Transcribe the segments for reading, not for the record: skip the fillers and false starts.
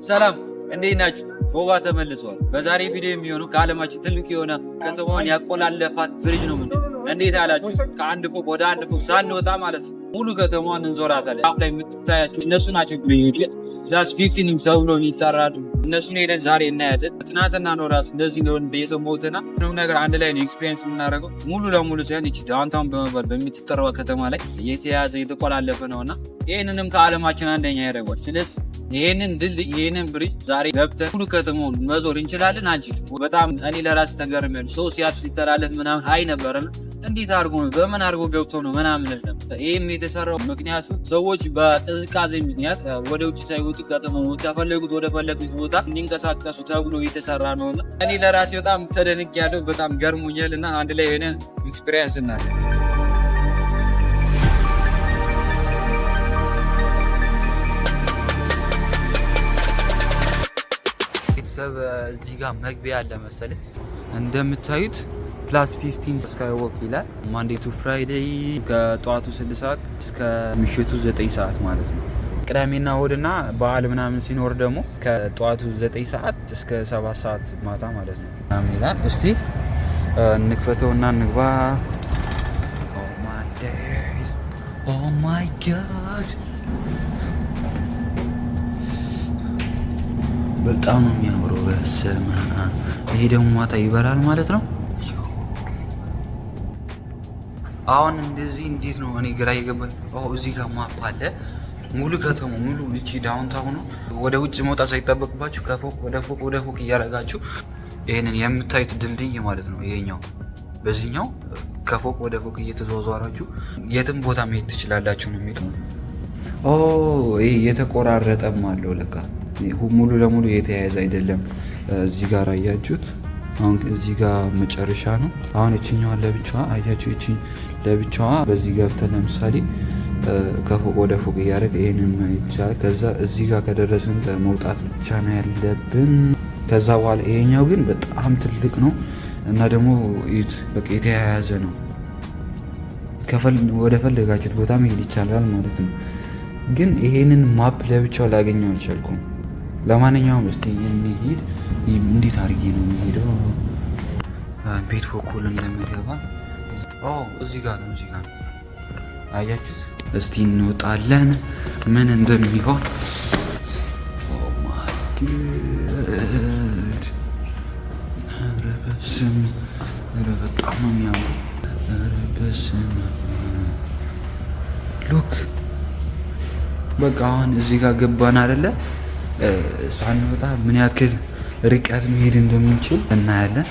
ሰላም እንዴት ናችሁ? ቶባ ተመልሷል። በዛሬ ቪዲዮ የሚሆነው ከዓለማችን ትልቅ የሆነ ከተማዋን ያቆላለፋት ብሪጅ ነው። እንዴት አላችሁ? ከአንድ ፎቅ ወደ አንድ ፎቅ ሳንወጣ ማለት ነው ሙሉ ከተማዋን እንዞራታለን። አሁን ላይ የምትታያችሁ እነሱ ናቸው ብሪጆች። ፕላስ 15 ተብሎ ይጠራሉ። እነሱን ሄደን ዛሬ እናያለን። ትናንትና ነው ራሱ እንደዚህ እንደሆነ የሰማሁትና ምንም ነገር አንድ ላይ ነው ኤክስፒሪየንስ የምናደርገው። ሙሉ ለሙሉ ሳይሆን ይቺ ዳውንታውን በመባል በምትጠራው ከተማ ላይ የተያዘ የተቆላለፈ ነውና ይህንንም ከዓለማችን አንደኛ ያደርጓል። ስለዚህ ይህንን ድልድይ ይህንን ብሪጅ ዛሬ ገብተን ሙሉ ከተማውን መዞር እንችላለን አንችልም? በጣም እኔ ለራስ ተገርሜያለሁ። ሰው ሲያልፍ ሲተላለፍ ምናምን አይ ነበረና እንዴት አድርጎ ነው በምን አድርጎ ገብቶ ነው ምናምን ነበር። ይህም የተሰራው ምክንያቱ ሰዎች በቅዝቃዜ ምክንያት ወደ ውጭ ሳይወጡ ከተማው ከፈለጉት ወደ ፈለጉት ቦታ እንዲንቀሳቀሱ ተብሎ የተሰራ ነውና እኔ ለራሴ በጣም ተደንቄያለሁ። በጣም ገርሞኛልና አንድ ላይ ሆነን ኤክስፒሪየንስ እናደርግ። ቤተሰብ እዚህ ጋር መግቢያ አለ መሰለኝ እንደምታዩት ፕላስ 15 ስካይ ዎክ ይላል። ማንዴ ቱ ፍራይዴይ ከጠዋቱ 6 ሰዓት እስከ ምሽቱ 9 ሰዓት ማለት ነው። ቅዳሜና እሁድና በዓል ምናምን ሲኖር ደግሞ ከጠዋቱ 9 ሰዓት እስከ 7 ሰዓት ማታ ማለት ነው ምናምን ይላል። እስቲ እንክፈተውና እንግባ። ኦ ማይ ጋድ በጣም ነው የሚያምረው። በስመ አብ ይሄ ደግሞ ማታ ይበራል ማለት ነው። አሁን እንደዚህ እንዴት ነው እኔ ግራ የገባኝ። እዚህ ጋር ማፕ አለ ሙሉ ከተማው ሙሉ እቺ ዳውንታውን ወደ ውጭ መውጣት ሳይጠበቅባችሁ ከፎቅ ወደ ፎቅ ወደ ፎቅ እያደረጋችሁ ይሄንን የምታዩት ድልድይ ማለት ነው። ይሄኛው በዚህኛው ከፎቅ ወደ ፎቅ እየተዟዟራችሁ የትም ቦታ መሄድ ትችላላችሁ ነው የሚለው። ይሄ የተቆራረጠም አለው ለካ ሙሉ ለሙሉ የተያያዘ አይደለም። እዚህ ጋር አያችሁት? አሁን እዚህ ጋር መጨረሻ ነው። አሁን እቺኛዋን ለብቻዋ አያችሁ? እቺ ለብቻዋ በዚህ ገብተን ለምሳሌ ከፎቅ ወደ ፎቅ እያደረገ ይሄንን ይቻላል። ከዛ እዚህ ጋር ከደረስን መውጣት ብቻ ነው ያለብን። ከዛ በኋላ ይሄኛው ግን በጣም ትልቅ ነው እና ደግሞ በቃ የተያያዘ ነው። ወደ ፈለጋችሁት ቦታ መሄድ ይቻላል ማለት ነው። ግን ይሄንን ማፕ ለብቻው ላገኘው አልቻልኩም። ለማንኛውም እስቲ እንሂድ። እንዴት አድርጌ ነው የሚሄደው? ቤት በኩል እንደሚገባ እዚህ ጋር ነው። እዚህ ጋር ነው አያችሁት? እስቲ እንወጣለን ምን እንደሚሆን። ኦ ማይ ጋድ ኧረ በስመ አብ በጣም ነው የሚያምረው። ኧረ በስመ አብ ሉክ በቃ አሁን እዚህ ጋር ገባን አይደለ? ሳንወጣ ምን ያክል ርቀት መሄድ እንደምንችል እናያለን።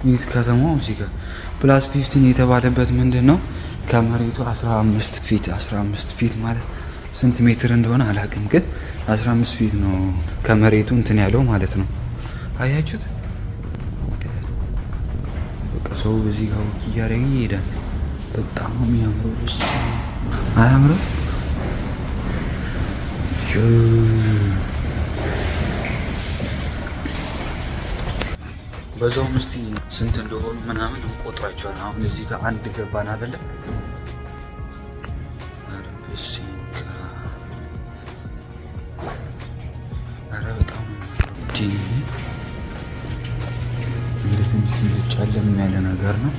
ይህ ከተማው እዚህ ጋር ፕላስ 15 የተባለበት ምንድን ነው? ከመሬቱ 15 ፊት ማለት ስንት ሜትር እንደሆነ አላውቅም፣ ግን 15 ፊት ነው ከመሬቱ እንትን ያለው ማለት ነው። አያችሁት? በቃ ሰው በዚህ ጋር ወክ እያደረገ ይሄዳል። በጣም ነው የሚያምረው። አያምርም? በዛውም እስቲ ስንት እንደሆኑ ምናምን እንቆጥራቸዋለን። አሁን እዚህ ጋር አንድ ገባን አይደለም? ኧረ በጣም እንደ ትንሽ ጨለም ያለ ነገር ነው።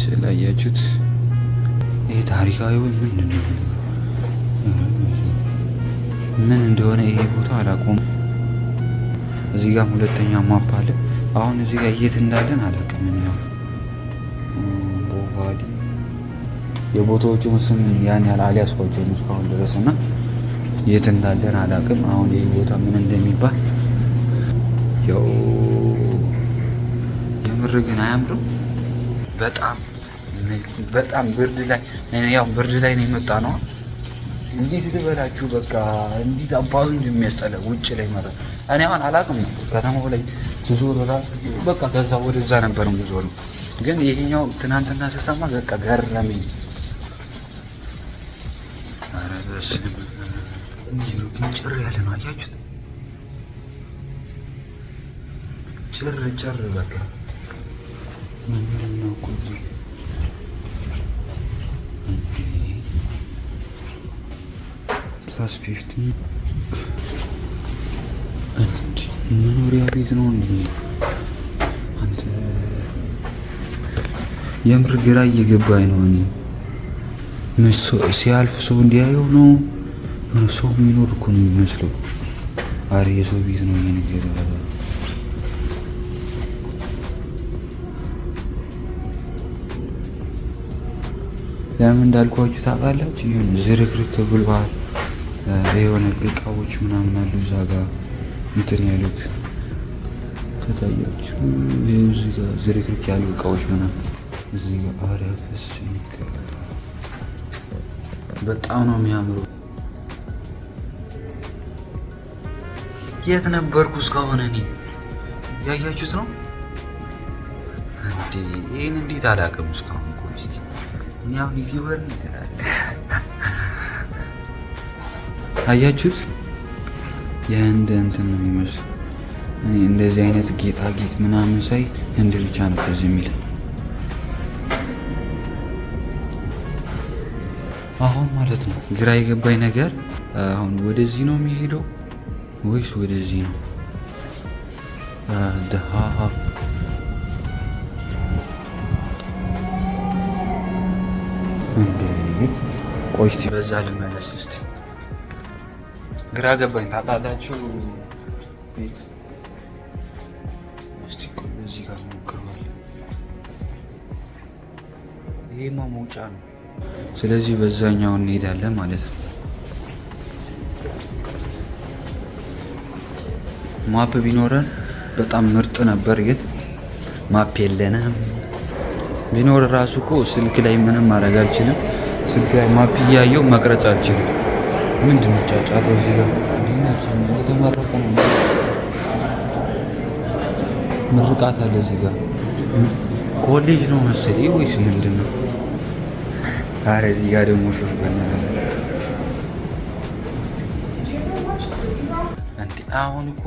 ስላያችሁት ይሄ ታሪካዊ ምን እንደሆነ ይሄ ቦታ አላውቀውም። እዚህ ጋር ሁለተኛ ማፕ አለ። አሁን እዚህ ጋር የት እንዳለን አላውቅም። ያው ቦቫሊ የቦታዎቹ ስም ያን ያህል አልያዝኳቸውም እስካሁን ድረስ እና የት እንዳለን አላውቅም። አሁን ይሄ ቦታ ምን እንደሚባል ያው የምር ግን አያምርም? በጣም ብርድ ላይ ነው የመጣ ነው። እንዴት ልበላችሁ በቃ እንዴት አባቱ እንደሚያስጠላ ውጭ ላይ ማለት እኔ አሁን አላውቅም ነው ከተማው ላይ ትዞር ራሱ በቃ ከዛ ወደዛ ነበር የምዞር። ግን ይሄኛው ትናንትና ስሰማ በቃ ገረመኝ። ኧረ በስመ አብ ግን ጭር ያለ ነው አያችሁት? ጭር በቃ ምንድን ነው እኮ እዚህ ፕላስ 15 መኖሪያ ቤት ነው እንዴ? አንተ የምር ግራ እየገባኝ ነው። እኔ ሲያልፍ ሰው እንዲያየው ነው ሰው የሚኖር እኮ ነው የሚመስለው። አረ የሰው ቤት ነው ይሄ ነገር። ለምን እንዳልኳችሁ ታውቃላችሁ? ይሁን ዝርክርክ ብሏል። የሆነ እቃዎች ምናምን አሉ እዛ ጋር እንትን ያሉት ከታያችሁ እዚህ ጋር ዝርክርክ ያሉ እቃዎች ምናምን እዚህ ጋር አረ በስመ አብ በጣም ነው የሚያምረው። የት ነበርኩ እስካሁን? እኔ ያያችሁት ነው እንዴ? ይሄን እንዴት አላውቅም እስካሁን እኮ እስቲ እኔ አሁን ዩቲዩበር ነኝ ትላለህ። አያችሁት? የህንድ እንትን ነው የሚመስለው። እኔ እንደዚህ አይነት ጌጣጌጥ ምናምን ሳይ ህንድ ብቻ ነው ከዚህ የሚል። አሁን ማለት ነው ግራ የገባኝ ነገር አሁን ወደዚህ ነው የሚሄደው ወይስ ወደዚህ ነው? ደሃ እንዴ! ቆይ እስቲ በዛ ልመለስ እስቲ። ግራ ገባኝ ታውቃላችሁ። ቤት እስቲ ቆይ እዚህ ጋር ሞክረዋለሁ። ይሄማ መውጫ ነው። ስለዚህ በዛኛው እንሄዳለን ማለት ነው። ማፕ ቢኖረን በጣም ምርጥ ነበር፣ ግን ማፕ የለንም። ቢኖር ራሱ እኮ ስልክ ላይ ምንም ማድረግ አልችልም። ስልክ ላይ ማፕ እያየው መቅረጽ አልችልም። ምንድን ነው ጫጫታው? እዚህ ጋር ዲናችን እየተመረቁ ነው። ምርቃት አለ እዚህ ጋር። ኮሌጅ ነው መሰለኝ ወይስ ምንድን ነው? ኧረ እዚህ ጋር ደግሞ ሾፍበና እንዴ! አሁን እኮ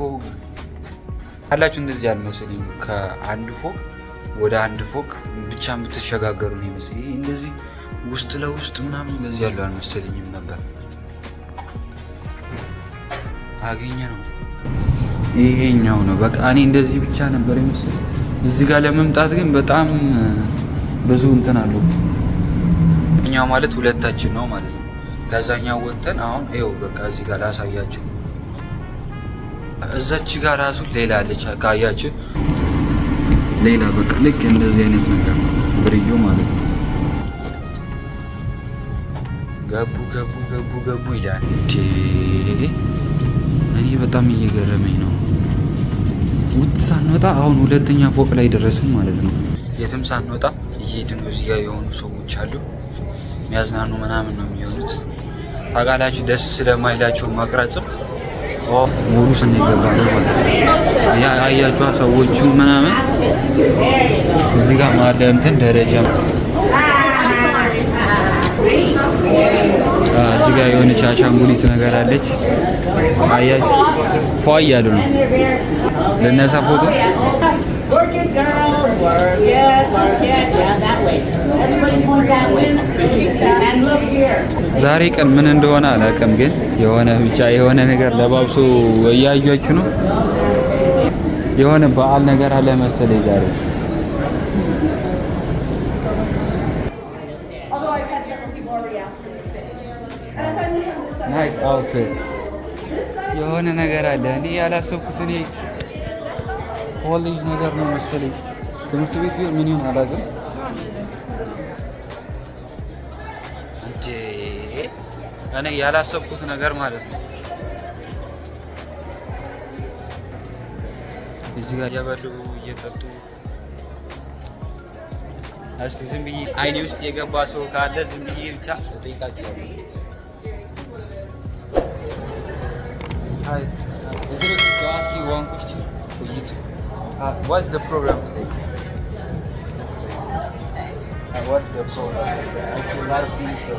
አላችሁ እንደዚህ አልመሰለኝም። ከአንድ ፎቅ ወደ አንድ ፎቅ ብቻ የምትሸጋገሩ ነው ይመስለኝ። እንደዚህ ውስጥ ለውስጥ ምናምን እንደዚህ ያለው አልመሰለኝም ነበር። አገኘ ነው ይሄኛው ነው በቃ። እኔ እንደዚህ ብቻ ነበር ይመስለኝ። እዚህ ጋር ለመምጣት ግን በጣም ብዙ እንትን አለው። እኛው ማለት ሁለታችን ነው ማለት ነው። ከዛኛው ወጥተን አሁን ይኸው በቃ እዚህ ጋር ላሳያችሁ። እዛች ጋር ራሱ ሌላ አለች ካያችሁ፣ ሌላ በቃ ልክ እንደዚህ አይነት ነገር ነው ብሪጁ ማለት ነው። ገቡ ገቡ ገቡ ገቡ ይላል። እኔ በጣም እየገረመኝ ነው። ውጥ ሳንወጣ አሁን ሁለተኛ ፎቅ ላይ ደረስን ማለት ነው። የትም ሳንወጣ እየሄድን ነው። እዚህ ጋር የሆኑ ሰዎች አሉ የሚያዝናኑ ምናምን ነው የሚሆኑት። ታውቃላችሁ ደስ ስለማይላቸው መቅረጽም ሙሉ ስንገባ ነው ማለት ነው። ያ አያችሁ ሰዎቹ ምናምን እዚህ ጋር ማለ እንትን ደረጃ እዚህ ጋር የሆነች አሻንጉሊት ነገር አለች። አያችሁ ፏ እያሉ ነው። ለነሳ ፎቶ ዛሬ ቀን ምን እንደሆነ አላውቅም፣ ግን የሆነ ብቻ የሆነ ነገር ለባብሶ እያያችሁ ነው። የሆነ በዓል ነገር አለ መሰለኝ ዛሬ። ናይስ አውትፊት የሆነ ነገር አለ። እኔ ያላሰብኩት እኔ ኮሌጅ ነገር ነው መሰለኝ ትምህርት ቤት ምን ይሆን አላውቅም። እኔ ያላሰብኩት ነገር ማለት ነው። እዚህ ጋር እየበሉ እየጠጡ እስቲ ዝም ብዬ አይኔ ውስጥ የገባ ሰው ካለ ዝም ብዬ ብቻ እጠይቃቸዋለሁ። Hi, is it okay to ask you one question for you? What's the program today? What's the program? I feel a lot of things. So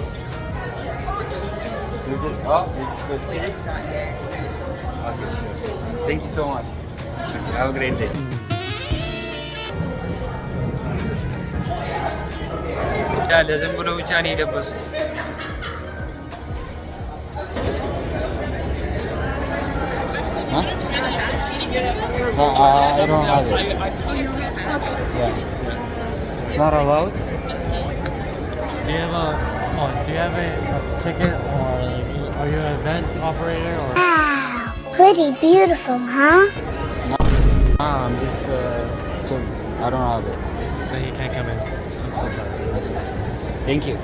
you just it's good. Okay, thank you so much. Have a great day. እንዳለ ዝም ብሎ ብቻ ነው የለበሱት። No, I don't have it. Yeah. It's not allowed? Do you have a ticket, or are you an event operator, or? Wow, pretty beautiful, huh? I'm just, so I don't have it. Then you can't come in. I'm so sorry. Thank you.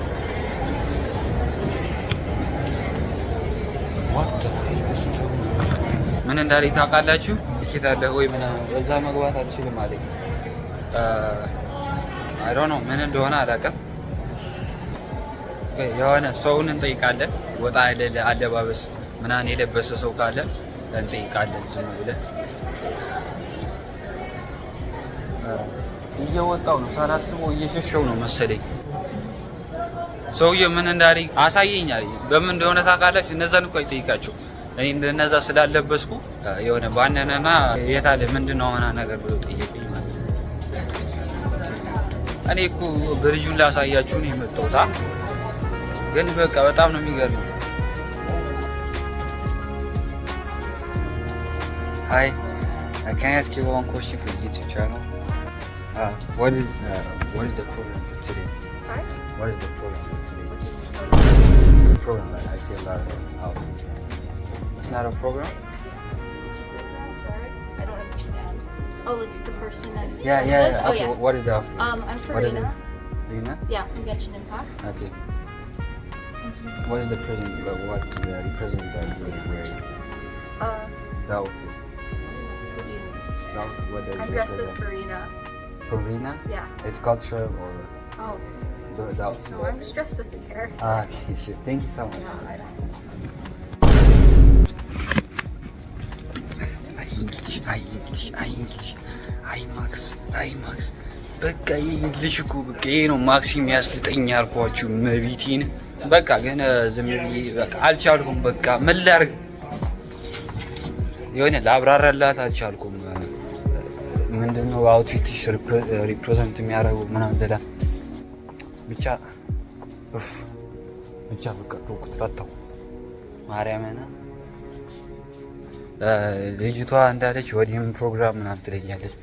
What the heck is going on? ምን እንዳለ ታውቃላችሁ? ቲኬት አለ ወይ ምናምን በዛ መግባት አልችልም አለኝ። አይ ዶንት ኖ ምን እንደሆነ አላውቅም። የሆነ ሰውን እንጠይቃለን፣ ወጣ ያለ አለባበስ ምናምን የለበሰ ሰው ካለ እንጠይቃለን። ዝም ብለን እየወጣው ነው ሳላስበው እየሸሸው ነው መሰለኝ። ሰውዬው ምን እንዳለ አሳየኛል። በምን እንደሆነ ታውቃላችሁ? እነዛን እኮ አይጠይቃቸው። እኔ እንደነዛ ስላለበስኩ የሆነ ባነነና የታለ ምንድነው ሆና ነገር ብሎ ጠየቀኝ ማለት ነው። እኔ እኮ ብርጁን ላሳያችሁ ነው የመጣሁት። ግን በቃ በጣም ነው የሚገርመው። Hi, can I ask you one question for YouTube channel? What is the program for today? Sorry? What is the program for today? The program that I see a lot of. It's not a program? It's a program, sorry. I don't understand. Oh, like the person that Yeah. does? Oh, Okay, yeah. what is the outfit? I'm for What is Rena. it? Rena? Yeah, from Genshin Impact. Okay. What is the present? What represent that you're wearing? The outfit. What do you mean? The outfit. What does I'm it dressed as represent? Farina. For Rena? Yeah. It's culture or Oh, the outfit? no, I'm just dressed as a character. Okay, sure. Thank you so much. No, I don't. አይ ማክስ በቃ እንግሊሽ እኮ በቃ ይሄ ነው ማክስ የሚያስልጠኝ ያልኳችሁ መቢቲን በቃ ግን ዝም ብዬ በቃ አልቻልኩም። በቃ ምን ላድርግ የሆነ ላብራራላት አልቻልኩም። ምንድነው አውትፊትሽ ሪፕሬዘንት የሚያደርገው ምናምን ብላ ብቻ በቃ ተውኩት፣ ፈታው ማርያምና ልጅቷ እንዳለች ወዲህም ፕሮግራም ምናምን ትለኛለች።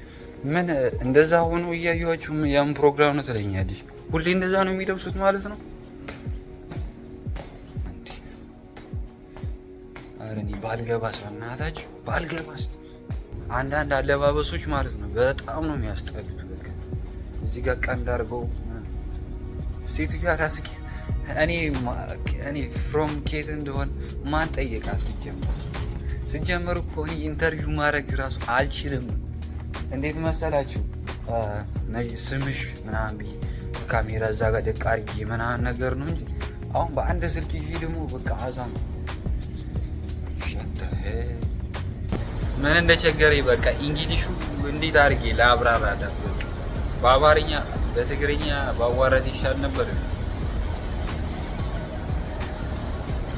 ምን እንደዛ ሆኖ እያየኋችሁ የምን ፕሮግራም ነው ትለኛለች። ሁሌ እንደዛ ነው የሚለብሱት ማለት ነው። ኧረ እኔ ባልገባስ በእናታችሁ ባልገባስ። አንዳንድ አለባበሶች ማለት ነው በጣም ነው የሚያስጠሉት። በቃ እዚህ ጋር ቀንድ አድርገው ሴትዮዋ ራስጌ እኔ ፍሮም ኬት እንደሆነ ማን ጠየቃ? ሲጀመር እኮ እኔ ኢንተርቪው ማድረግ ራሱ አልችልም። እንዴት መሰላችሁ? ስምሽ ምናምን ብዬ ካሜራ እዛ ጋር ደቅ አድርጌ ምናምን ነገር ነው እንጂ አሁን በአንድ ስልክ ይዤ ደግሞ በቃ አዛ ነው ምን እንደቸገረኝ በቃ እንግሊሹ እንዴት አድርጌ ለአብራራላት በቃ በአማርኛ በትግርኛ ባዋራት ይሻል ነበር።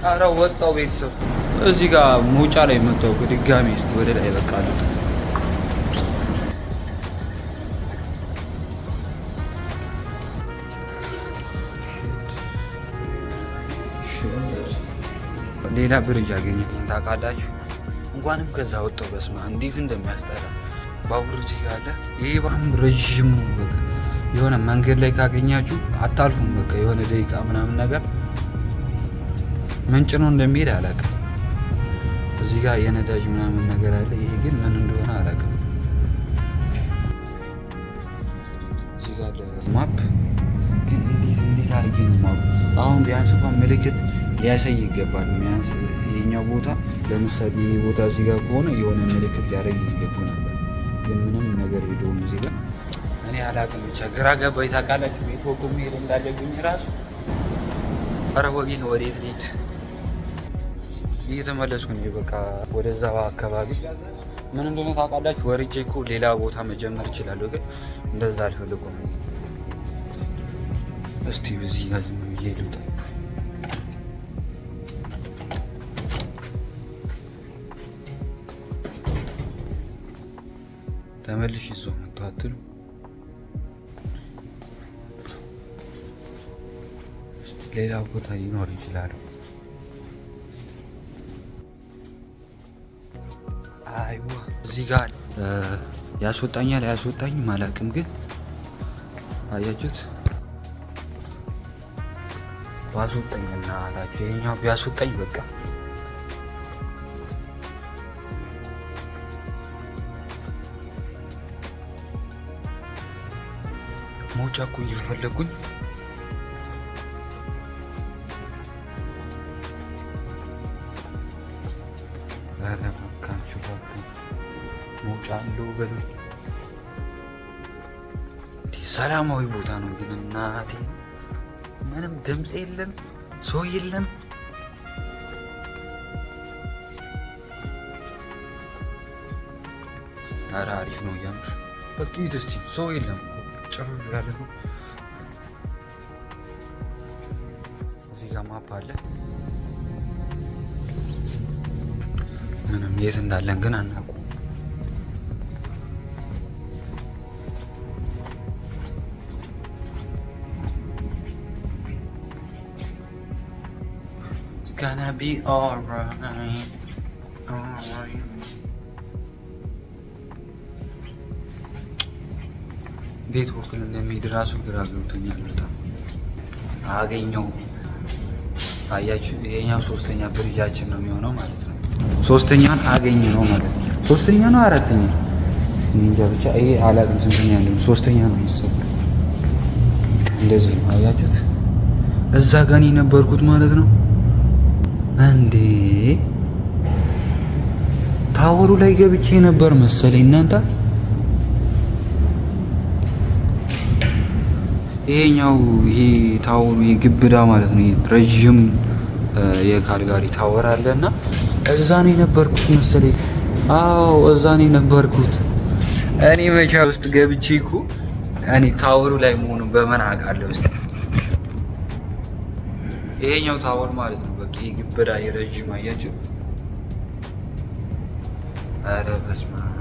ኧረ ወጣው ቤተሰብ እዚህ ጋር መውጫ ላይ መጣው ድጋሜ እስቲ ወደ ላይ በቃ አሉት። ሌላ ብሪጅ አገኘኝ ታውቃላችሁ። እንኳንም ከዛ ወጣው በስማ እንዴት እንደሚያስጠላ ባቡር እዚህ ጋር አለ። ይሄ ባም ረጅም ነው። በቃ የሆነ መንገድ ላይ ካገኛችሁ አታልፉም። በቃ የሆነ ደቂቃ ምናምን ነገር ምንጭ ነው እንደሚሄድ አላውቅም። እዚህ ጋር የነዳጅ ምናምን ነገር አለ። ይሄ ግን ምን እንደሆነ አላውቅም። እዚህ ጋር ማፕ ግን እንዴት አድርጌ ነው ማፕ አሁን ቢያንስ እንኳን ምልክት ሊያሳይ ይገባል። ቢያንስ ይሄኛው ቦታ ለምሳሌ ይሄ ቦታ እዚህ ጋር ከሆነ የሆነ ምልክት ሊያደርግ ይገባ ነበር። ግን ምንም ነገር የለውም እዚህ ጋር። እኔ አላውቅም ብቻ ግራ ገባኝ። ታውቃላችሁ ቤት ወጥቶ መሄድ እንዳለብኝ ራሱ። ኧረ ወጌን ወዴት ልሂድ? እየተመለስኩ ነው በቃ ወደዛ አካባቢ። ምን እንደሆነ ታውቃላችሁ? ወርጄ እኮ ሌላ ቦታ መጀመር እችላለሁ፣ ግን እንደዛ አልፈልኩም። እስቲ በዚህ ጋር ልምጣ። ተመልሽ ይዞ መጥቷት ሌላ ቦታ ሊኖር ይችላል። አይዋ እዚህ ጋር ያስወጣኛል አያስወጣኝም አላውቅም፣ ግን አያችሁት? ባስወጣኝና አላችሁ ይሄኛው ቢያስወጣኝ በቃ መውጫ እኮ እየፈለጉኝ ባካችሁ መውጫ አለው በሉኝ። ሰላማዊ ቦታ ነው ግን እናቴ ምንም ድምፅ የለም፣ ሰው የለም። ኧረ አሪፍ ነው እያምር። በቃ እስኪ ሰው የለም፣ ጭር ያለ ነው። እዚህ ጋር ማፕ አለ። ምንም የት እንዳለን ግን አናውቅም። Gonna be alright. ቤት በኩል እንደሚሄድ ራሱ ግራ ገብቶኛል በጣም። አገኘው አያችሁ፣ ይሄኛው ሶስተኛ ብሪጃችን ነው የሚሆነው ማለት ነው። ሶስተኛውን አገኘ ነው ማለት ነው። ሶስተኛ ነው አራተኛ እኔ እንጃ ብቻ ይሄ አላውቅም ስንተኛ ነው። ሶስተኛ ነው መሰለኝ። እንደዚህ ነው አያችሁት። እዛ ጋር ነው የነበርኩት ማለት ነው። እንዴ ታወሩ ላይ ገብቼ ነበር መሰለኝ እናንተ። ይሄኛው ይሄ ታወሩ የግብዳ ማለት ነው። ረጅም የካልጋሪ ታወር አለና እዛ ነው የነበርኩት መሰለኝ። አዎ እዛ ነው የነበርኩት። እኔ መቻ ውስጥ ገብቼ እኮ እኔ ታወሩ ላይ መሆኑን በምን አውቃለሁ ውስጥ ይሄኛው ታወር ማለት ነው። በቃ የግብዳ የረጅም አያችሁ። አረ በስመ አብ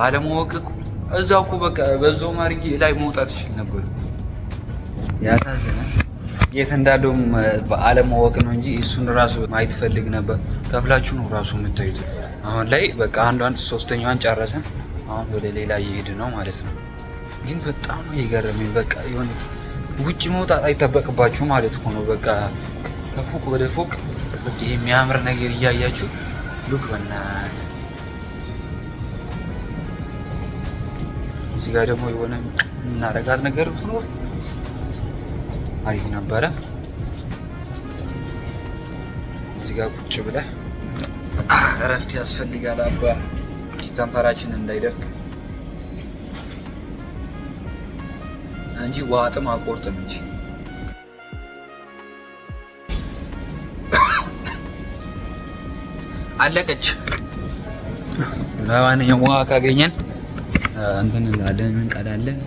አለማወቅ እኮ እዛው እኮ በቃ በዛው ማርጌ ላይ መውጣት ይችል ነበር። ያሳዝናል። የት እንዳለውም በአለማወቅ ነው እንጂ እሱን ራሱ ማየት ፈልግ ነበር። ከፍላችሁ ነው ራሱ የምታዩት። አሁን ላይ በቃ አንዷን ሶስተኛዋን ጨረሰን። አሁን ወደ ሌላ እየሄድ ነው ማለት ነው። ግን በጣም የገረመኝ በቃ የሆነ ውጭ መውጣት አይጠበቅባችሁ ማለት ነው። በቃ ከፎቅ ወደ ፎቅ በቃ የሚያምር ነገር እያያችሁ ሉክ በናት። እዚህ ጋር ደግሞ የሆነ እናረጋት ነገር ብሎ አሪፍ ነበረ። እዚህ ጋር ቁጭ ብለህ እረፍት ያስፈልጋል አባ ከንፈራችን እንዳይደርቅ እንጂ ዋጥም አቆርጥም እንጂ አለቀች። ለማንኛውም ውሃ ካገኘን እንትን እንላለን እንቀዳለን።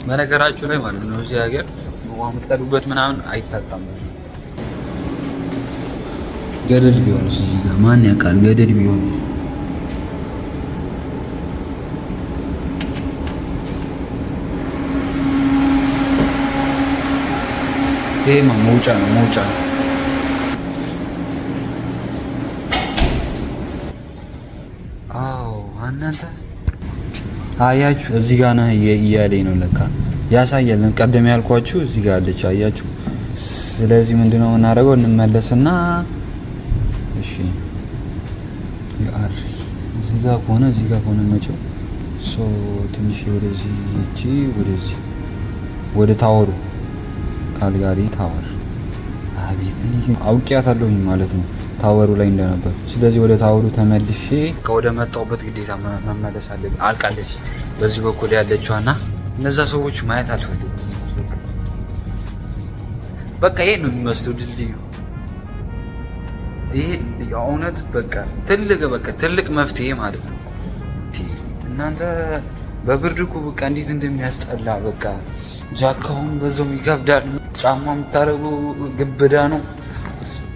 በነገራችሁ ላይ ማለት ነው እዚህ ሀገር ውሃ የምትቀዱበት ምናምን አይታጣም። ገደል ቢሆንስ እዚህ ጋር ማን ያውቃል? ገደል ቢሆን ይሄማ መውጫ ነው መውጫ ነው። አዎ እናንተ አያችሁ እዚህ ጋር ነው እያለኝ ነው ለካ ያሳያል። ቀደም ያልኳችሁ እዚህ ጋር አለች አያችሁ። ስለዚህ ምንድነው የምናደርገው? እንመለስና እሺ እዚህ ጋር ከሆነ መቼው ትንሽ ወደዚህ እቺ ወደዚህ ወደ ታወሩ ካልጋሪ ታወር። አቤት እኔ አውቄያታለሁኝ ማለት ነው ታወሩ ላይ እንደነበር። ስለዚህ ወደ ታወሩ ተመልሼ ከወደ መጣሁበት ግዴታ መመለስ አለብኝ። አልቃለች በዚህ በኩል ያለችዋና እነዛ ሰዎች ማየት አልፈልግም። በቃ ይሄ ነው የሚመስለው ድልድዩ። ይሄ የእውነት በቃ ትልቅ መፍትሄ ማለት ነው። እናንተ በብርድ እኮ በቃ እንዴት እንደሚያስጠላ በቃ ጃካውን በዛውም ይከብዳል። ጫማ የምታደርጉ ግብዳ ነው።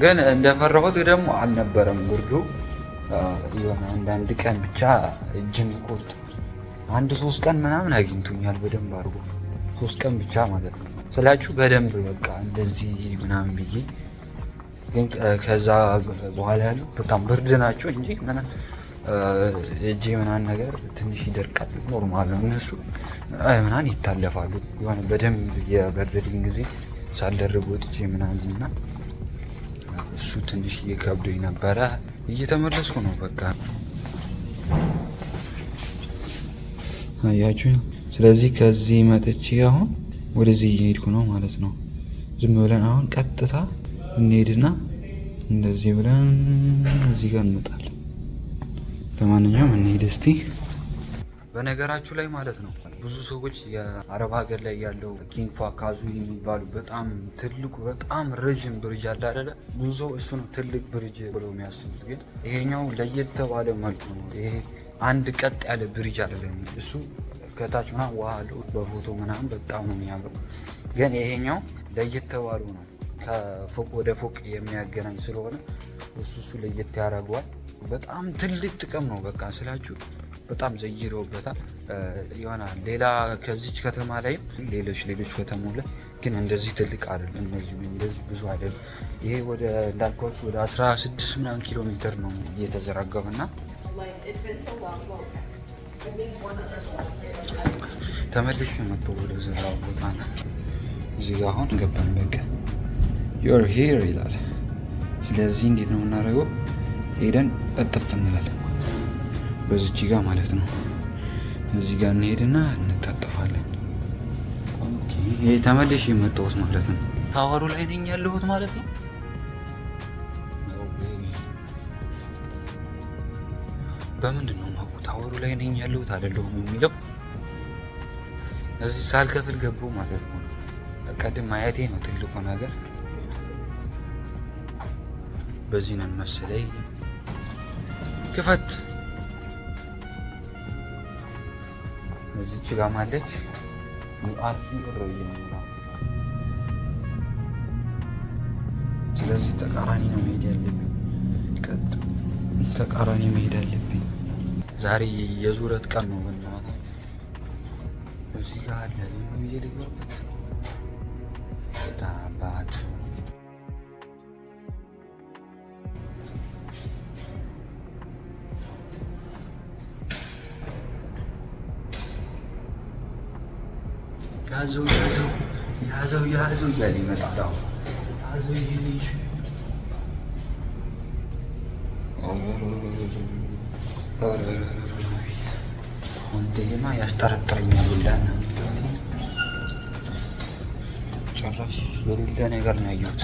ግን እንደፈራሁት ደግሞ አልነበረም ብርዱ። የሆነ አንዳንድ ቀን ብቻ እጅን ይቆርጥ 1-3 ቀን ምናምን አግኝቶኛል በደንብ አድርጎ 3 ቀን ብቻ ማለት ነው። ስላችሁ በደንብ በቃ እንደዚህ ምናምን ብዬ ግን ከዛ በኋላ ያለው በጣም ብርድ ናቸው እንጂ ምናምን እጄ ምናምን ነገር ትንሽ ይደርቃል። ኖርማል ነው። እነሱ ምናምን ይታለፋሉ። የሆነ በደንብ የበረደኝ ጊዜ ሳልደርብ ወጥቼ ምናምን እና እሱ ትንሽ እየከብዶኝ ነበረ። እየተመለስኩ ነው በቃ አያችሁ። ስለዚህ ከዚህ መጥቼ አሁን ወደዚህ እየሄድኩ ነው ማለት ነው። ዝም ብለን አሁን ቀጥታ እንሄድና እንደዚህ ብለን እዚህ ጋር እንመጣለን። ለማንኛውም እንሄድ እስቲ። በነገራችሁ ላይ ማለት ነው ብዙ ሰዎች የአረብ ሀገር ላይ ያለው ኪንግ ፋሃድ ካዝዊን የሚባሉ በጣም ትልቁ በጣም ረዥም ብሪጅ አለ አይደለ? ብዙ ሰው እሱ ነው ትልቅ ብሪጅ ብለው የሚያስቡት፣ ግን ይሄኛው ለየት ባለ መልኩ ነው። ይሄ አንድ ቀጥ ያለ ብሪጅ አይደለም። እሱ ከታች ምናምን ውሃ አለው በፎቶ ምናምን በጣም ነው የሚያምረው። ግን ይሄኛው ለየት ባሉ ነው ከፎቅ ወደ ፎቅ የሚያገናኝ ስለሆነ እሱ ለየት ያደርገዋል። በጣም ትልቅ ጥቅም ነው በቃ ስላችሁ በጣም ዘይረውበታል ይሆናል። ሌላ ከዚች ከተማ ላይ ሌሎች ከተሞች ላይ ግን እንደዚህ ትልቅ አይደለም። እንደዚህ ብዙ አይደለም። ይሄ ወደ እንዳልኳችሁ ወደ 16 ምናምን ኪሎ ሜትር ነው እየተዘረጋው እና ተመልሼ መጥቶ ወደ ዘራው ቦታ ነው። እዚህ ጋር አሁን ገባን። በቃ you're here ይላል። ስለዚህ እንዴት ነው የምናደርገው? ሄደን እጥፍ እንላለን በዚች ጋር ማለት ነው። እዚህ ጋር እንሄድና እንታጠፋለን። ኦኬ ይሄ ተመልሼ የመጣሁት ማለት ነው። ታወሩ ላይ ነኝ ያለሁት ማለት ነው። በምንድን ነው ማውቁ? ታወሩ ላይ ነኝ ያለሁት አይደለሁም የሚለው እዚህ ሳልከፍል ገባሁ ማለት ነው። ቀድም ማየቴ ነው ትልቁ ነገር። በዚህ ነን መሰለኝ። ክፈት። እዚች ጋር ማለች ስለዚህ ተቃራኒ ነው መሄድ ያለብኝ። ተቃራኒ መሄድ ያለብኝ። ዛሬ የዙረት ቀን ነው። በእናትህ እዚህ ጋር አለ ጊዜ ልግባበት ታባት ያዘው እያለ ይመጣል። አሁን ያዘው ይልሽ ወንድማ ያስጠረጥረኛል ሁላ ጭራሽ የሌለ ነገር ነው ያየሁት።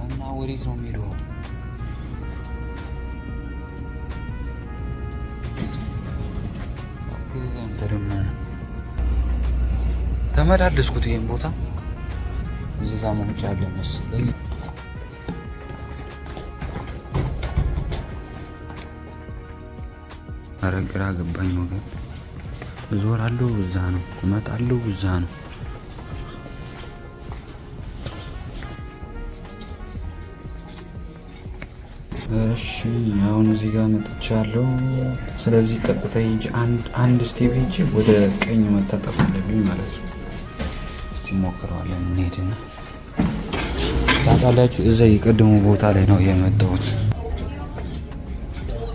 እና ወዴት ነው የሚሄደው? ተመላለስኩት ይሄን ቦታ። እዚህ ጋር መውጫ አለ መሰለኝ። ኧረ ግራ ገባኝ ወገን። እዞራለሁ እዛ ነው፣ እመጣለሁ እዛ ነው። እሺ አሁን እዚህ ጋር መጥቻለሁ። ስለዚህ ቀጥታ ሂጅ አንድ ስቴፕ ሂጅ ወደ ቀኝ መታጠፍ አለብኝ ማለት ነው። እስቲ ሞክረዋለን። እንሄድና ታውቃላችሁ እዛ የቀደሙ ቦታ ላይ ነው የመጣሁት።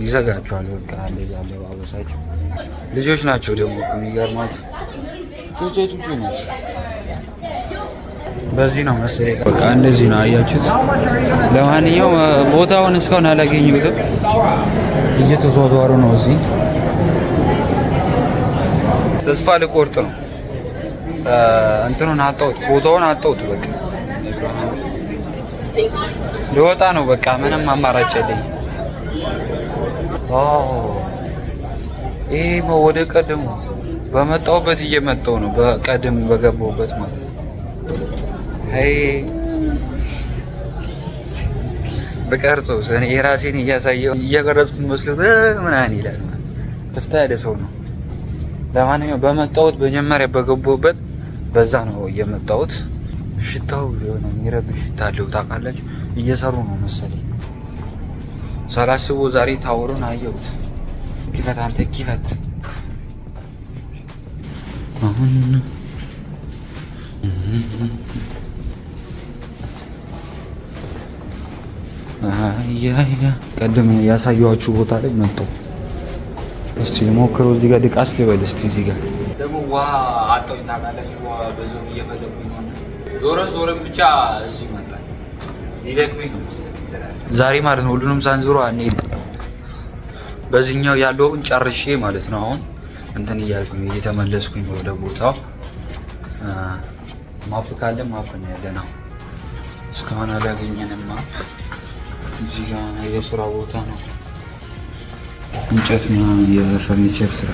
ይዘጋቸዋል በቃ እንደዛ አለባበሳቸው። ልጆች ናቸው ደግሞ የሚገርማችሁ ጩጬ ናቸው። በዚህ ነው መሰለኝ በቃ እንደዚህ ነው አያችሁት። ለማንኛውም ቦታውን እስካሁን አላገኘሁትም። እየተዟዟሩ ነው እዚህ። ተስፋ ልቆርጥ ነው። እንትኑን አጣሁት፣ ቦታውን አጣሁት። በቃ ልወጣ ነው በቃ ምንም አማራጭ የለኝም። ይሄ ወደ ቀደሙ በመጣሁበት እየመጣሁ ነው። በቀደም በገባሁበት ማለት ነው። አይ በቀርጾ እኔ የራሴን እያሳየሁ እየቀረጽኩት መስሎት ምናምን ይላል። ተፍታ ያለ ሰው ነው። ለማንኛውም በመጣሁት መጀመሪያ በገባሁበት በዛ ነው እየመጣሁት። ሽታው የሆነ የሚረብሽ ሽታ አለው ታውቃላችሁ። እየሰሩ ነው መሰለኝ ሳላስበው ዛሬ ታወሩን አየሁት። ኪፈት አንተ ኪፈት አሁን ቀደም ያሳየኋችሁ ቦታ ላይ መጣሁ። እስቲ ሞክረው። እዚህ ጋር ድቃስ ሊበል። እስቲ እዚህ ጋር ደግሞ ውሃ አጣሁኝ ታውቃላችሁ። ውሃ በዛው እየፈለኩኝ ነው። ዞረን ብቻ እዚህ መጣሁ። ሊደክመኝ ነው መሰለኝ ዛሬ ማለት ነው። ሁሉንም ሳንዞሮ አንሄድም። በዚህኛው ያለውን ጨርሼ ማለት ነው። አሁን እንትን እያልኩኝ እየተመለስኩኝ ወደ ቦታው። ማፕ ካለ ማፕ ነው ያለነው። እስካሁን አላገኘንም ማፕ። እዚህ ጋር የስራ ቦታ ነው። እንጨት ምናምን የፈርኒቸር ስራ።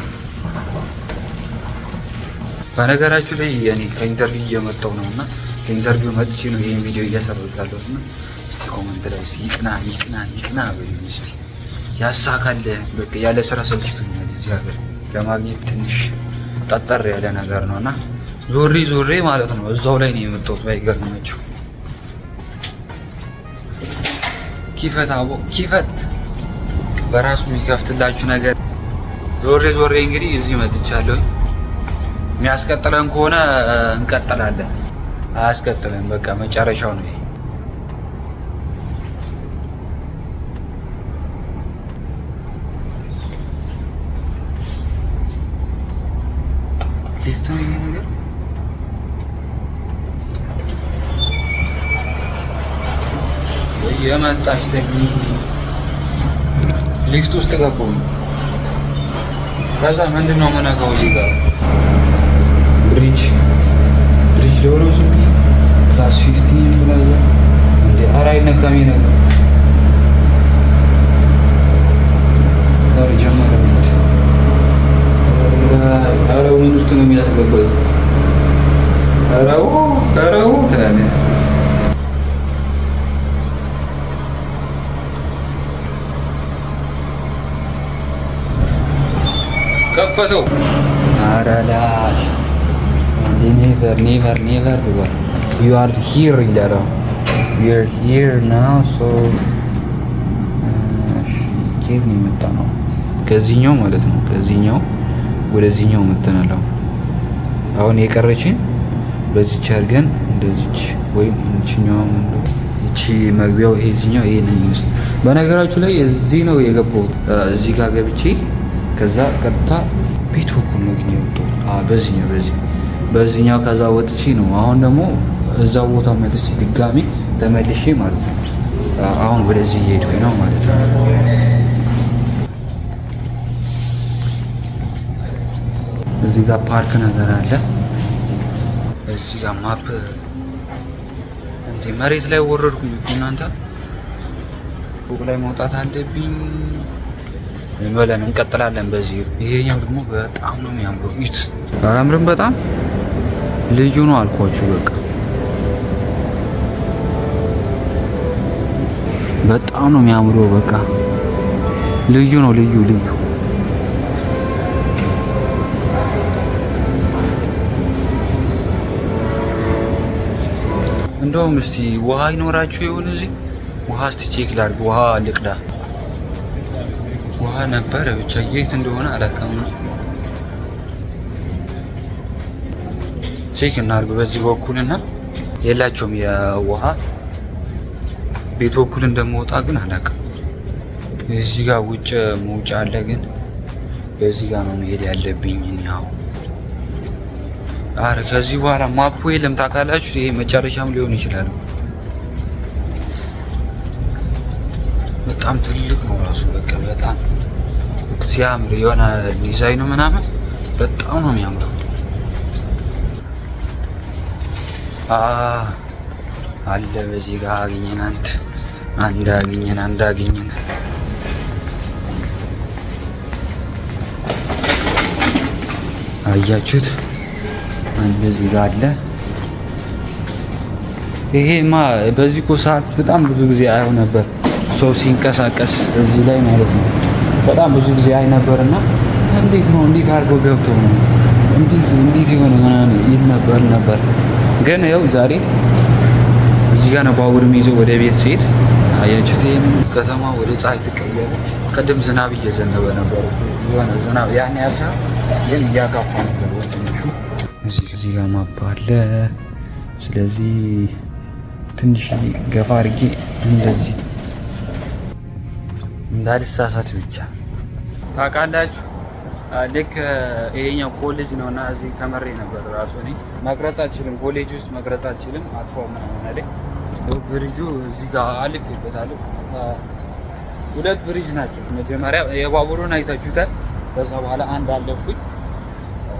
በነገራችሁ ላይ እኔ ከኢንተርቪው እየመጣሁ ነው እና ከኢንተርቪው መጥቼ ነው ይሄን ቪዲዮ እየሰራሁት ያለሁት እና እስቲ ኮመንት ላይ እስቲ ይቅና በሉኝ እስቲ ያሳካል። በቃ ያለ ስራ ሰልችቶኛል። እዚህ ሀገር ለማግኘት ትንሽ ጠጠር ያለ ነገር ነው እና ዞሬ ማለት ነው እዛው ላይ ነው የመጣሁት። ባይገርማችሁ ኪፈት በራሱ የሚከፍትላችሁ ነገር። ዞሬ እንግዲህ እዚህ መጥቻለሁ። የሚያስቀጥለን ከሆነ እንቀጥላለን፣ አያስቀጥለን በቃ መጨረሻው ነው። ሊፍት ነው ይሄ ነገር። የመጣች ሊፍት ውስጥ ገባሁ። ከዛ ምንድን ነው የምነካው እዚህ ጋር ብሪጅ ደወሎች ፕላስ 15 ብላለ እንዴ! ኧረ አይነካም ነገር ጀመረ። ኧረ ምን ውስጥ ነው የሚያስገባኝ? ኧረው ትላለህ። ከፈተው። ኧረ ላሽ ኔቨር ብሏል። ዩ አር ሂር ይላል። ዊ አር ሂር ናው። ሶ እሺ፣ ከየት ነው የመጣ ነው? ከዚህኛው ማለት ነው። ከዚህኛው ወደዚህኛው መተናል። አሁን የቀረችን በዚች አድርገን እንደዚች ወይም እንችኛው እቺ መግቢያው ይሄኛው ይሄ ነው የሚመስል። በነገራችሁ ላይ እዚህ ነው የገባሁት። እዚህ ጋር ገብቼ ከዛ ቀጥታ ቤት በኩል ነው ግን የወጣው። በዚህኛው ከዛ ወጥቼ ነው አሁን ደግሞ እዛው ቦታ መጥቼ ድጋሜ ተመልሼ ማለት ነው። አሁን ወደዚህ እየሄድኩኝ ነው ማለት ነው። እዚህ ጋር ፓርክ ነገር አለ። እዚህ ጋር ማፕ እንዴ! መሬት ላይ ወረድኩኝ እኮ እናንተ። ፎቅ ላይ መውጣት አለብኝ። እንበለን እንቀጥላለን በዚህ። ይሄኛው ደግሞ በጣም ነው የሚያምረው። እዩት። አያምርም? በጣም ልዩ ነው አልኳችሁ። በቃ በጣም ነው የሚያምረው። በቃ ልዩ ነው። ልዩ እንደውም እስቲ ውሃ ይኖራችሁ ይሆን እዚህ? ውሃ እስቲ ቼክ ላድርግ። ውሃ ልቅዳ። ውሃ ነበረ ብቻ የት እንደሆነ አላውቅም እንጂ ቼክ እናድርግ በዚህ በኩልና የላቸውም የውሃ ቤት በኩል እንደምወጣ ግን አላውቅም። እዚህ ጋር ውጭ መውጫ አለ ግን በዚህ ጋር ነው መሄድ ያለብኝ። ያው አረ ከዚህ በኋላ ማፑ የለም ታውቃላችሁ። ይሄ መጨረሻም ሊሆን ይችላል። በጣም ትልቅ ነው ራሱ። በቃ በጣም ሲያምር የሆነ ዲዛይኑ ምናምን በጣም ነው የሚያምረው። አለ በዚህ ጋር አገኘን። አንድ አገኘን። አያችሁት? አንድ እዚህ ጋር አለ። ይሄማ በዚህ እኮ ሰዓት በጣም ብዙ ጊዜ አየው ነበር ሰው ሲንቀሳቀስ እዚህ ላይ ማለት ነው። በጣም ብዙ ጊዜ አይ ነበርና እንዴት አድርገው ገብተው ነው እንዴት የሆነ ምናምን ይል ነበር። ግን ያው ዛሬ እዚህ ጋር ነው ባቡር የሚይዘው ወደ ቤት ሲሄድ። አያችሁት? ይሄን ከተማ ወደ ፀሐይ ትቀየራለች። ቅድም ዝናብ እየዘነበ ነበር። የሆነ ዝናብ ያን ያልሳ ግን እያጋፋ ነበር ትንሹ እዚህ ጋር ማፕ አለ። ስለዚህ ትንሽ ገፋ አድርጌ እንደዚህ እንዳልሳሳት ብቻ ታውቃላችሁ። ልክ ይሄኛው ኮሌጅ ነው እና እዚህ ተመሬ ነበር ራሱ እኔ መቅረጽ አልችልም፣ ኮሌጅ ውስጥ መቅረጽ አልችልም። አጥፋው ምናምን አለኝ። ብሪጁ እዚህ ጋር አልፌበታለሁ። ሁለት ብሪጅ ናቸው። መጀመሪያ የባቡሩን አይታችሁታል። ከዛ በኋላ አንድ አለፍኩኝ።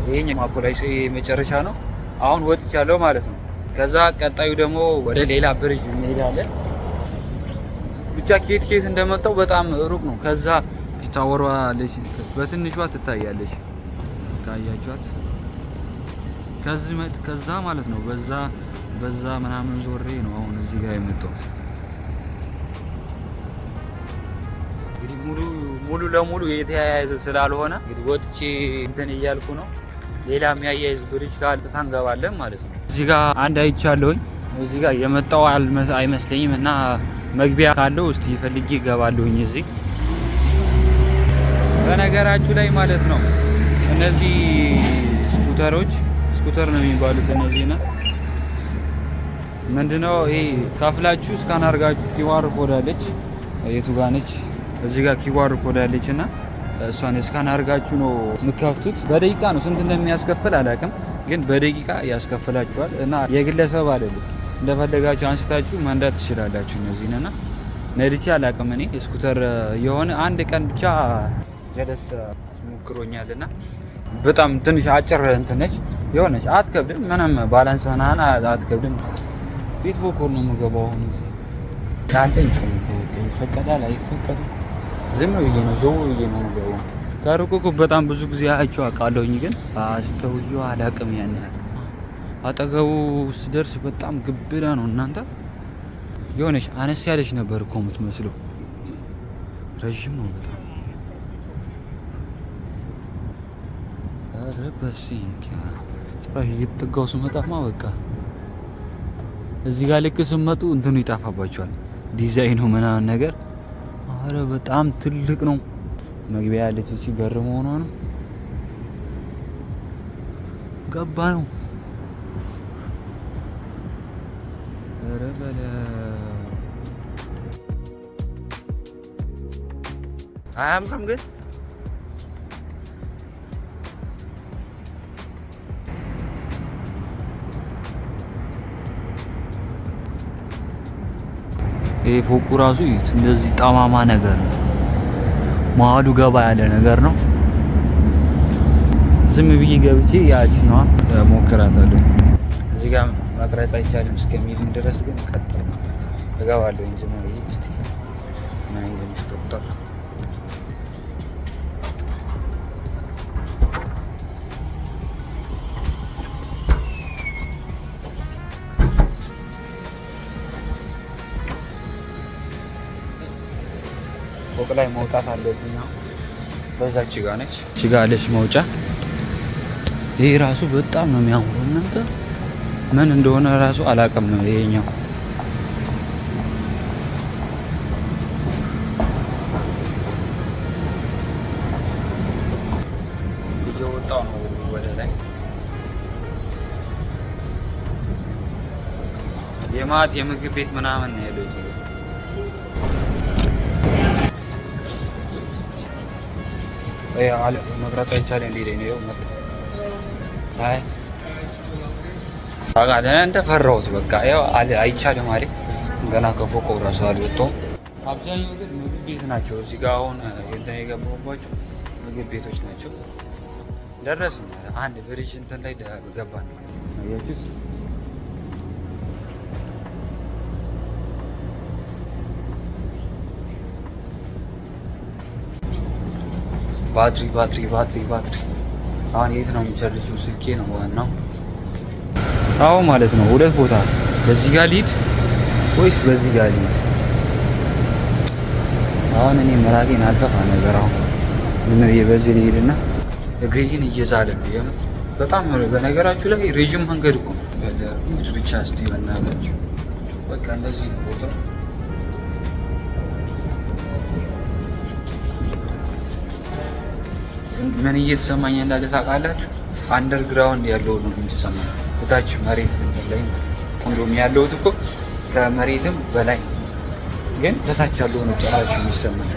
ይሄኛው ማፖ ላይ መጨረሻ ነው። አሁን ወጥቻለሁ ማለት ነው። ከዛ ቀጣዩ ደግሞ ወደ ሌላ ብሪጅ እንሄዳለን። ብቻ ኬት እንደመጣው በጣም ሩቅ ነው። ከዛ ታወራለች፣ በትንሿ ትታያለች። ካያችኋት ከዛ ማለት ነው በዛ ምናምን ዞሬ ነው አሁን እዚህ ጋር የመጣሁት። እንግዲህ ሙሉ ለሙሉ የተያያዘ ስላልሆነ እንግዲህ ወጥቼ እንትን እያልኩ ነው። ሌላ የሚያያይዝ ብሪጅ ጋር ጥታ እንገባለን ማለት ነው። እዚህ ጋር አንድ አይቻለሁኝ። እዚህ ጋር የመጣው አይመስለኝም እና መግቢያ ካለው እስቲ ፈልጌ እገባለሁኝ እዚህ። በነገራችሁ ላይ ማለት ነው እነዚህ ስኩተር ነው የሚባሉት እነዚህና ምንድነው ይሄ ከፍላችሁ ስካን አድርጋችሁ ኪዋር ኮድ አለች። የቱ ጋር ነች? እዚህ ጋር ኪዋር ኮድ አለች እና እሷን ስካን አድርጋችሁ ነው የምከፍቱት። በደቂቃ ነው፣ ስንት እንደሚያስከፍል አላውቅም፣ ግን በደቂቃ ያስከፍላችኋል እና የግለሰብ አይደለም። እንደፈለጋችሁ አንስታችሁ መንዳት ትችላላችሁ። እነዚህና ነድቼ አላውቅም እኔ ስኩተር። የሆነ አንድ ቀን ብቻ ጀለስ አስሞክሮኛልና በጣም ትንሽ አጭር እንትን ነች የሆነች፣ አትከብድም ምንም፣ ባላንስ ምናምን አትከብድም። ቤት በኩል ነው የምገባው። አሁን እዚህ ካንተኝ ይፈቀዳል አይፈቀድም፣ ዝም ብዬ ነው ዘው ብዬ ነው የምገባው። ከሩቁ በጣም ብዙ ጊዜ አይቼው አውቃለሁኝ፣ ግን አስተውዬው አላውቅም። ያን ያህል አጠገቡ ስደርስ በጣም ግብዳ ነው እናንተ። የሆነች አነስ ያለች ነበር እኮ የምትመስለው፣ ረዥም ነው በጣም። ኧረ በሲንኪያ ጭራሽ እየተጠጋው ስመጣማ በቃ እዚህ ጋር ልክ ስመጡ እንትኑ ይጣፋባቸዋል፣ ዲዛይኑ ምናምን ነገር። አረ በጣም ትልቅ ነው። መግቢያ ያለች እቺ በር መሆኗ ነው። ገባ ነው። አረ በለ አያምርም ግን ይሄ ፎቁ ራሱ እንደዚህ ጠማማ ነገር ነው። መሀሉ ገባ ያለ ነገር ነው። ዝም ብዬ ገብቼ ያቺኛዋ ሞክራታለሁ። እዚህ ጋር መቅረጽ አይቻልም እስከሚልም ድረስ ግን ቀጥታ እገባለሁ። ዝም ብዬ እስቲ ማን እንደሚስተጣጣ ፎቅ ላይ መውጣት አለብኝ። በዛች ጋር ነች፣ እቺ ጋር አለች መውጫ። ይሄ ራሱ በጣም ነው የሚያምረው እናንተ። ምን እንደሆነ ራሱ አላውቅም ነው ይሄኛው። እየወጣው ነው ወደ ላይ። የማት የምግብ ቤት ምናምን ነው ያለው እዚህ። አለ መቅረጽ አይቻልም ሊለኝ ነው መጣ። አይ ታጋለ እንደፈራሁት በቃ ያው አይቻልም አለ። ገና ከፎቁ ራሱ አልወጣሁም። አብዛኛው ግን ምግብ ቤት ናቸው። እዚህ ጋር አሁን እንትን የገባሁባቸው ምግብ ቤቶች ናቸው። ደረስን። አንድ ብሪጅ እንትን ላይ ገባን። አያችሁት? ባትሪ አሁን የት ነው የሚቸርችው? ስልኬ ነው ዋናው። አዎ ማለት ነው ሁለት ቦታ፣ በዚህ ጋር ሊድ ወይስ በዚህ ጋር ሊድ? አሁን እኔ መራቴን አልተፋ ነገር አሁን ምን በዚህ ሊድና እግሬ ግን እየዛለ ነው በጣም ነው። በነገራችሁ ላይ ረጅም መንገድ እኮ ነው። ብቻ እስቲ በእናታችሁ በቃ እንደዚህ ነው ቦታ ምን እየተሰማኝ እንዳለ ታውቃላችሁ? አንደርግራውንድ ያለው ነው የሚሰማው። እታች መሬት ላይ እንደውም ያለውት እኮ ከመሬትም በላይ ግን ከታች ያለው ነው ጭራሽ የሚሰማው።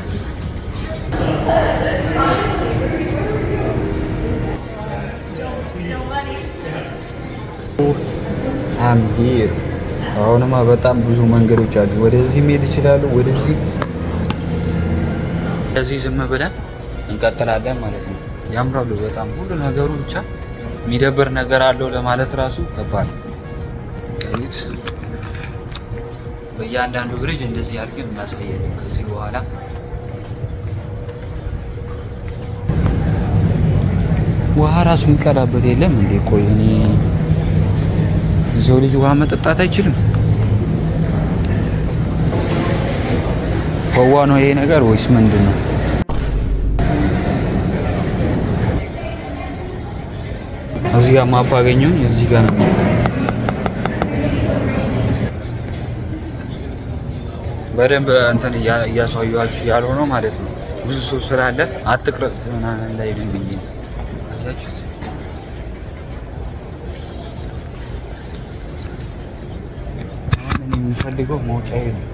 ሂር አሁንማ በጣም ብዙ መንገዶች አሉ። ወደዚህ መሄድ ይችላሉ፣ ወደዚህ እዚህ ዝም ብለን እንቀጥላለን ማለት ነው። ያምራሉ በጣም ሁሉ ነገሩ። ብቻ የሚደብር ነገር አለው ለማለት ራሱ ከባድ ነው። በእያንዳንዱ ብሪጅ እንደዚህ አድርገን እናሳያለን ከዚህ በኋላ። ውሃ ራሱ የሚቀዳበት የለም እንዴ? ቆይ እኔ የሰው ልጅ ውሃ መጠጣት አይችልም? ፈዋ ነው ይሄ ነገር ወይስ ምንድን ነው? እዚህ ጋር ማፕ አገኘሁኝ። እዚህ ጋር ነው በደንብ እንትን እያሳዩዋችሁ ያልሆነው ማለት ነው። ብዙ ሰው ስላለ አትቅረጽ ምናምን ላይ ነው የሚል አያችሁት። አሁን የሚፈልገው መውጫዬ ነው።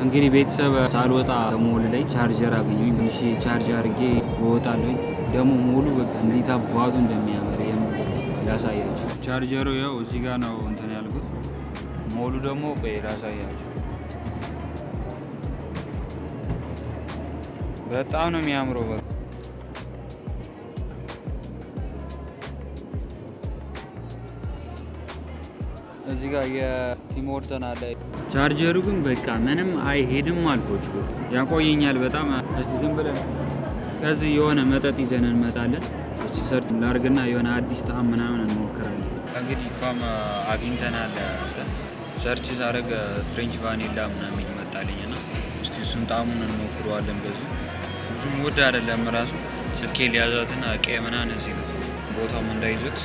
እንግዲህ ቤተሰብ ሳልወጣ ሞል ላይ ቻርጀር አገኘሁኝ። ትንሽ ቻርጅ አድርጌ እወጣለሁኝ። ደግሞ ሞሉ በቃ እንዴት አባቱ እንደሚያምር ላሳያችሁ። ቻርጀሩ ያው እዚህ ጋር ነው እንትን ያልኩት። ሞሉ ደግሞ ቆይ ላሳያችሁ። በጣም ነው የሚያምረው። በቃ እዚህ ጋር የቲም ሆርተን አለ። ቻርጀሩ ግን በቃ ምንም አይሄድም አልኩት። ያቆየኛል በጣም። እስቲ ዝም ብለን ከዚህ የሆነ መጠጥ ይዘን እንመጣለን። እቺ ሰርች ላርግና የሆነ አዲስ ጣዕም ምናምን እንሞክራለን። እንግዲህ ፋም አግኝተናል። ሰርች ሳረግ ፍሬንች ቫኒላ ምናምን ይመጣልኝና እስቲ እሱን ጣዕሙን እንሞክረዋለን። በዚህ ብዙም ውድ አይደለም ራሱ። ስልኬ ሊያዛትና ቀይ ምናምን እዚህ ነው ቦታውም እንዳይዙት።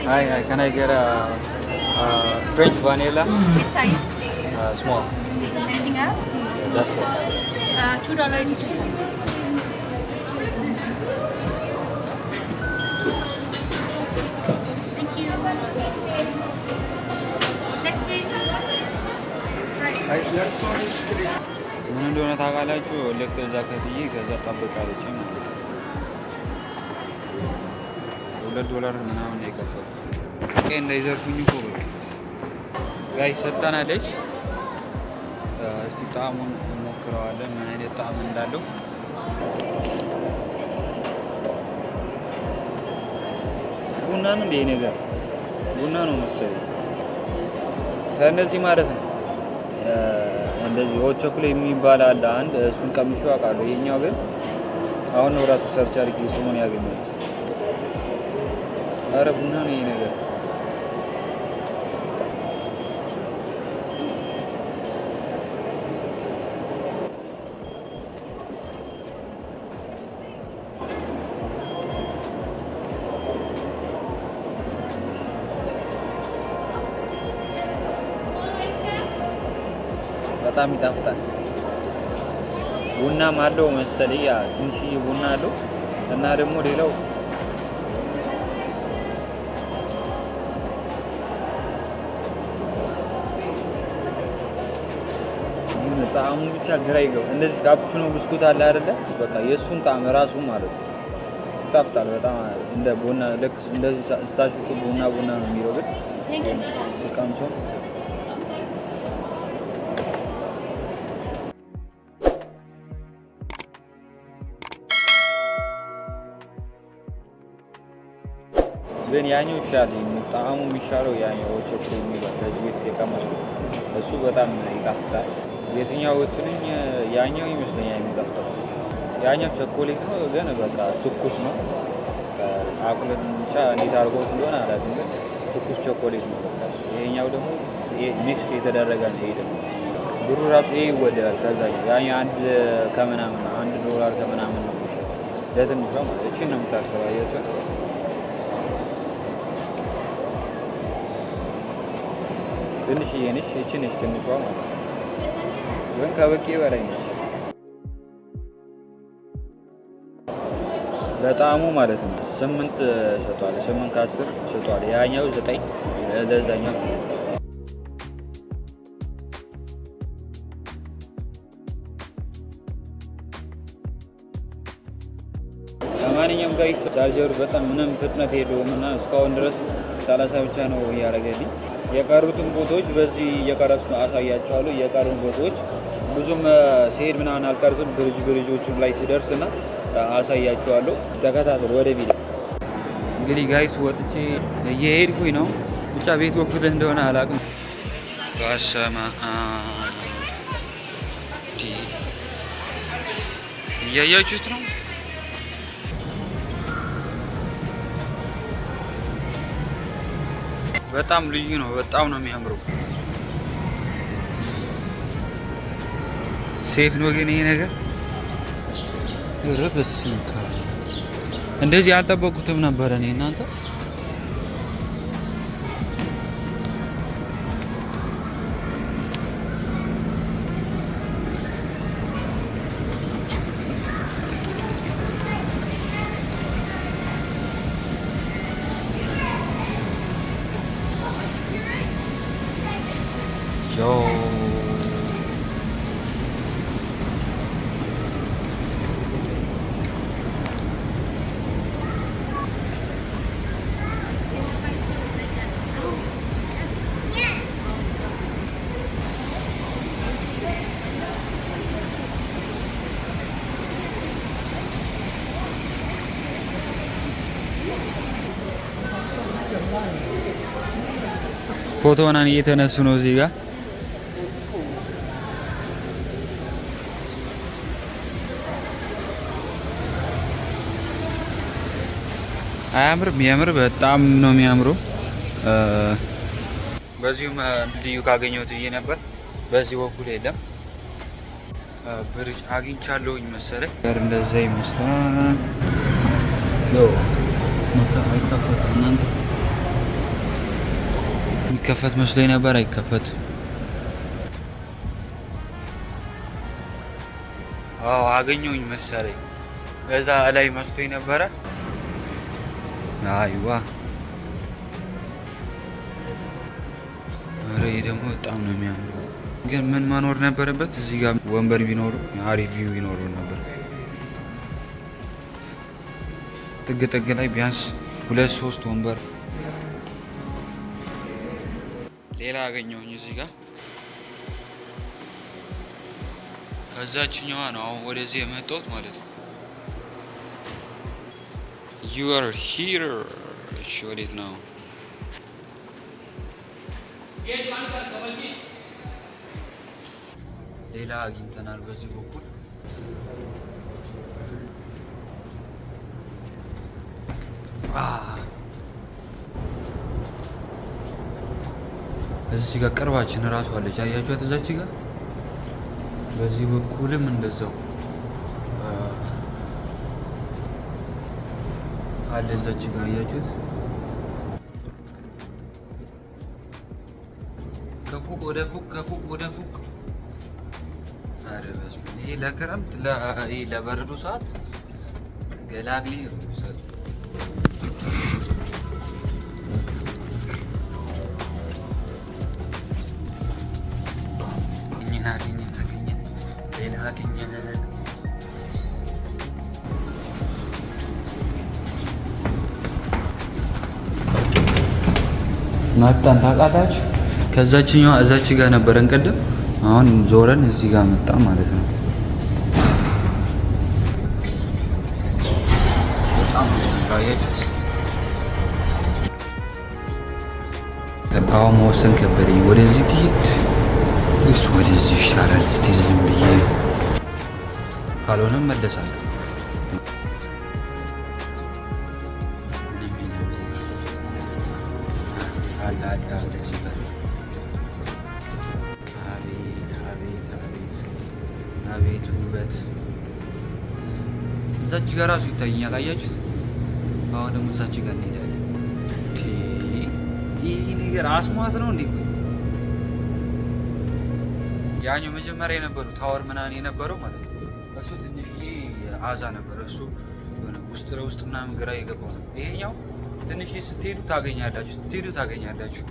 Hi, can I get a French vanilla? What size? Small. Anything else? Yeah, that's it. $2.82. Thank you. Next, please. ምን እንደሆነ ታውቃላችሁ? ልክ እዛ ከፍዬ ከዛ ጠብቃለች ማለት ነው። $2 ምናምን ነው የከፈልኩት። እንዳይዘርፉኝ እኮ ጋይ ሰጠናለች። እስቲ ጣዕሙን እንሞክረዋለን ምን አይነት ጣዕም እንዳለው። ቡና ነው እንደ ነገር ቡና ነው መሰለኝ ከእነዚህ ማለት ነው። እንደዚህ ሆት ቾኮሌት የሚባል አለ አንድ፣ እሱን ቀምሼው አውቃለሁ። ይሄኛው ግን አሁን ነው ራሱ ሰርች አድርጌ ስሙን ያገኘሁት። ኧረ ቡና ነው ይሄ ነገር። በጣም ይጣፍጣል። ቡናም አለው መሰለኝ፣ ያ ትንሽዬ ቡና አለው እና ደግሞ ሌላው ጣዕሙ ብቻ ግራ ይገባል። እንደዚህ ካፑቺኖ ብስኩት አለ አይደለ? በቃ የእሱን ጣዕም ራሱ ማለት ነው ይጣፍጣል በጣም እንደ ቡና ልክ እንደዚህ ስታሽቱ ቡና ቡና ነው የሚለው ግን ሲቀምሶ ግን ያኛው ይሻላል። ጣዕሙ የሚሻለው ያኛው ቾኮሌት የሚባል ከዚህ በፊት የቀመስኩት እሱ በጣም ይጣፍጣል። የትኛው ወጥልኝ ያኛው ይመስለኛል የሚጣፍጠው። ያኛው ቸኮሌት ነው ግን በቃ ትኩስ ነው። አቁልን ብቻ እንዴት አድርጎት እንደሆነ አላውቅም ግን ትኩስ ቸኮሌት ነው በቃ። ይሄኛው ደግሞ ሚክስ የተደረገ ነው። ይሄ ደግሞ ብሩ ራሱ ይሄ ይወደዳል። ከዛ ያኛው $1 ከምናምን $1 ከምናምን ነው የሚሸጠው ለትንሿ ማለት እቺን ነው የምታከራያቸው። ትንሽዬ ነች። እቺ ነች ትንሿ ማለት ነው፣ ግን ከበቂ በላይ ነች በጣሙ ማለት ነው። 8 ሰጧል፣ 8 ከ10 ሰጧል። ያኛው 9 ለዛኛው። ለማንኛውም ጋይስ ቻርጀሩ በጣም ምንም ፍጥነት የለውም እና እስካሁን ድረስ 30 ብቻ ነው እያደረገልኝ። የቀሩትን ቦታዎች በዚህ እየቀረጽኩ አሳያቸዋለሁ። የቀሩን ቦታዎች ብዙም ሲሄድ ምናምን አልቀርጽም። ብሪጆቹም ላይ ሲደርስ እና አሳያቸዋለሁ። ተከታተሉ ወደ ቪዲዮ። እንግዲህ ጋይስ ወጥቼ እየሄድኩኝ ነው። ብቻ ቤት በኩል እንደሆነ አላውቅም። ጋሰማ እያያችሁት ነው። በጣም ልዩ ነው። በጣም ነው የሚያምረው። ሴፍ ነው ግን ይሄ ነገር ረበስንካ እንደዚህ አልጠበቁትም ነበር እኔ እናንተ። ፎቶውን እየተነሱ ነው እዚህ ጋር። አያምርም? የሚያምር በጣም ነው የሚያምረው። በዚሁም ልዩ ካገኘሁት ብዬ ነበር። በዚህ በኩል የለም። ብሪጅ አግኝቻለሁኝ መሰለኝ። እንደዛ ይመስላል። አይከፈትም እናንተ የሚከፈት መስሎኝ ነበር። አይከፈትም። አዎ አገኘሁኝ መሰለኝ። እዛ ላይ መስሎኝ ነበረ። አይዋ ኧረ ይሄ ደግሞ በጣም ነው የሚያምረው። ግን ምን መኖር ነበረበት እዚህ ጋር ወንበር ቢኖሩ አሪፍ ቪው ቢኖሩ ነበር። ጥግ ጥግ ላይ ቢያንስ 2-3 ወንበር። ሌላ አገኘሁኝ እዚህ ጋር። ከዛችኛዋ ነው አሁን ወደዚህ የመጣሁት ማለት ነው። You are here. እሺ ወዴት ነው? ሌላ አግኝተናል በዚህ በኩል። እዚህ ጋር ቅርባችን እራሱ አለች። አያችኋት? እዛች ጋር በዚህ በኩልም እንደዛው አለ። እዛች ጋር አያችሁት? ከፎቅ ወደ ፎቅ ከፎቅ ወደ ፎቅ። አረ በስመ አብ! ይሄ ለክረምት ይሄ ለበረዶ ሰዓት ገላግሌ ነው። መጣን ታውቃላችሁ። ከዛችኛዋ እዛች ጋር ነበረን ቅድም። አሁን ዞረን እዚህ ጋር መጣ ማለት ነው። በጣም ታያችሁት። አሁን መወሰን ከበደኝ። ወደዚህ ትሂድ እሱ ወደዚህ ይሻላል። እስቲ ዝም ብዬ ካልሆነም መለሳለሁ። አቤት ውበት! እዛች ጋር ራሱ ይታየኛል። አያችሁት? አሁን ደግሞ እዛች ጋር እንሄዳለን። ይህ ነገር አስማት ነው እንዴ? ያኛው መጀመሪያ የነበረው ታወር ምናምን የነበረው ማለት ነው። እሱ ትንሽዬ አዛ ነበር። እሱ ውስጥ ለውስጥ ምናምን ግራ የገባው ነው። ይሄኛው ትንሽዬ ስትሄዱ ታገኛላችሁ።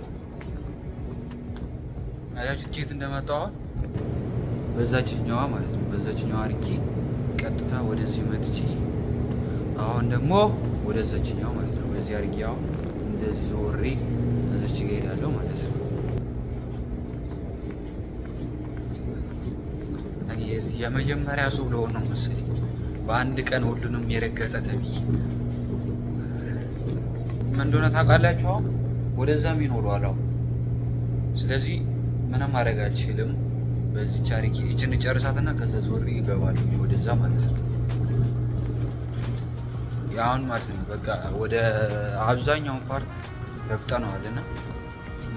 አያችሁ ኬት እንደመጣው አሁን በዛችኛዋ ማለት ነው። በዛችኛዋ አርጌ ቀጥታ ወደዚህ መጥቼ አሁን ደግሞ ወደዛችኛው ማለት ነው። በዚህ አርጌ አሁን እንደዚህ ዞሬ እዛች ጋር ሄዳለሁ ማለት ነው። የመጀመሪያ ሰው ለሆነ ነው መሰለኝ በአንድ ቀን ሁሉንም የረገጠ ተብዬ ምን እንደሆነ ታውቃላችሁ። አሁን ወደዛም ይኖረዋል አሁን። ስለዚህ ምንም ማድረግ አልችልም። በዚህ ቻሪኪ እችን ጨርሳትና ከዛ ዞሬ ይገባል ወደዛ ማለት ነው። ያውን ማለት ነው በቃ ወደ አብዛኛውን ፓርት ረግጠነዋልና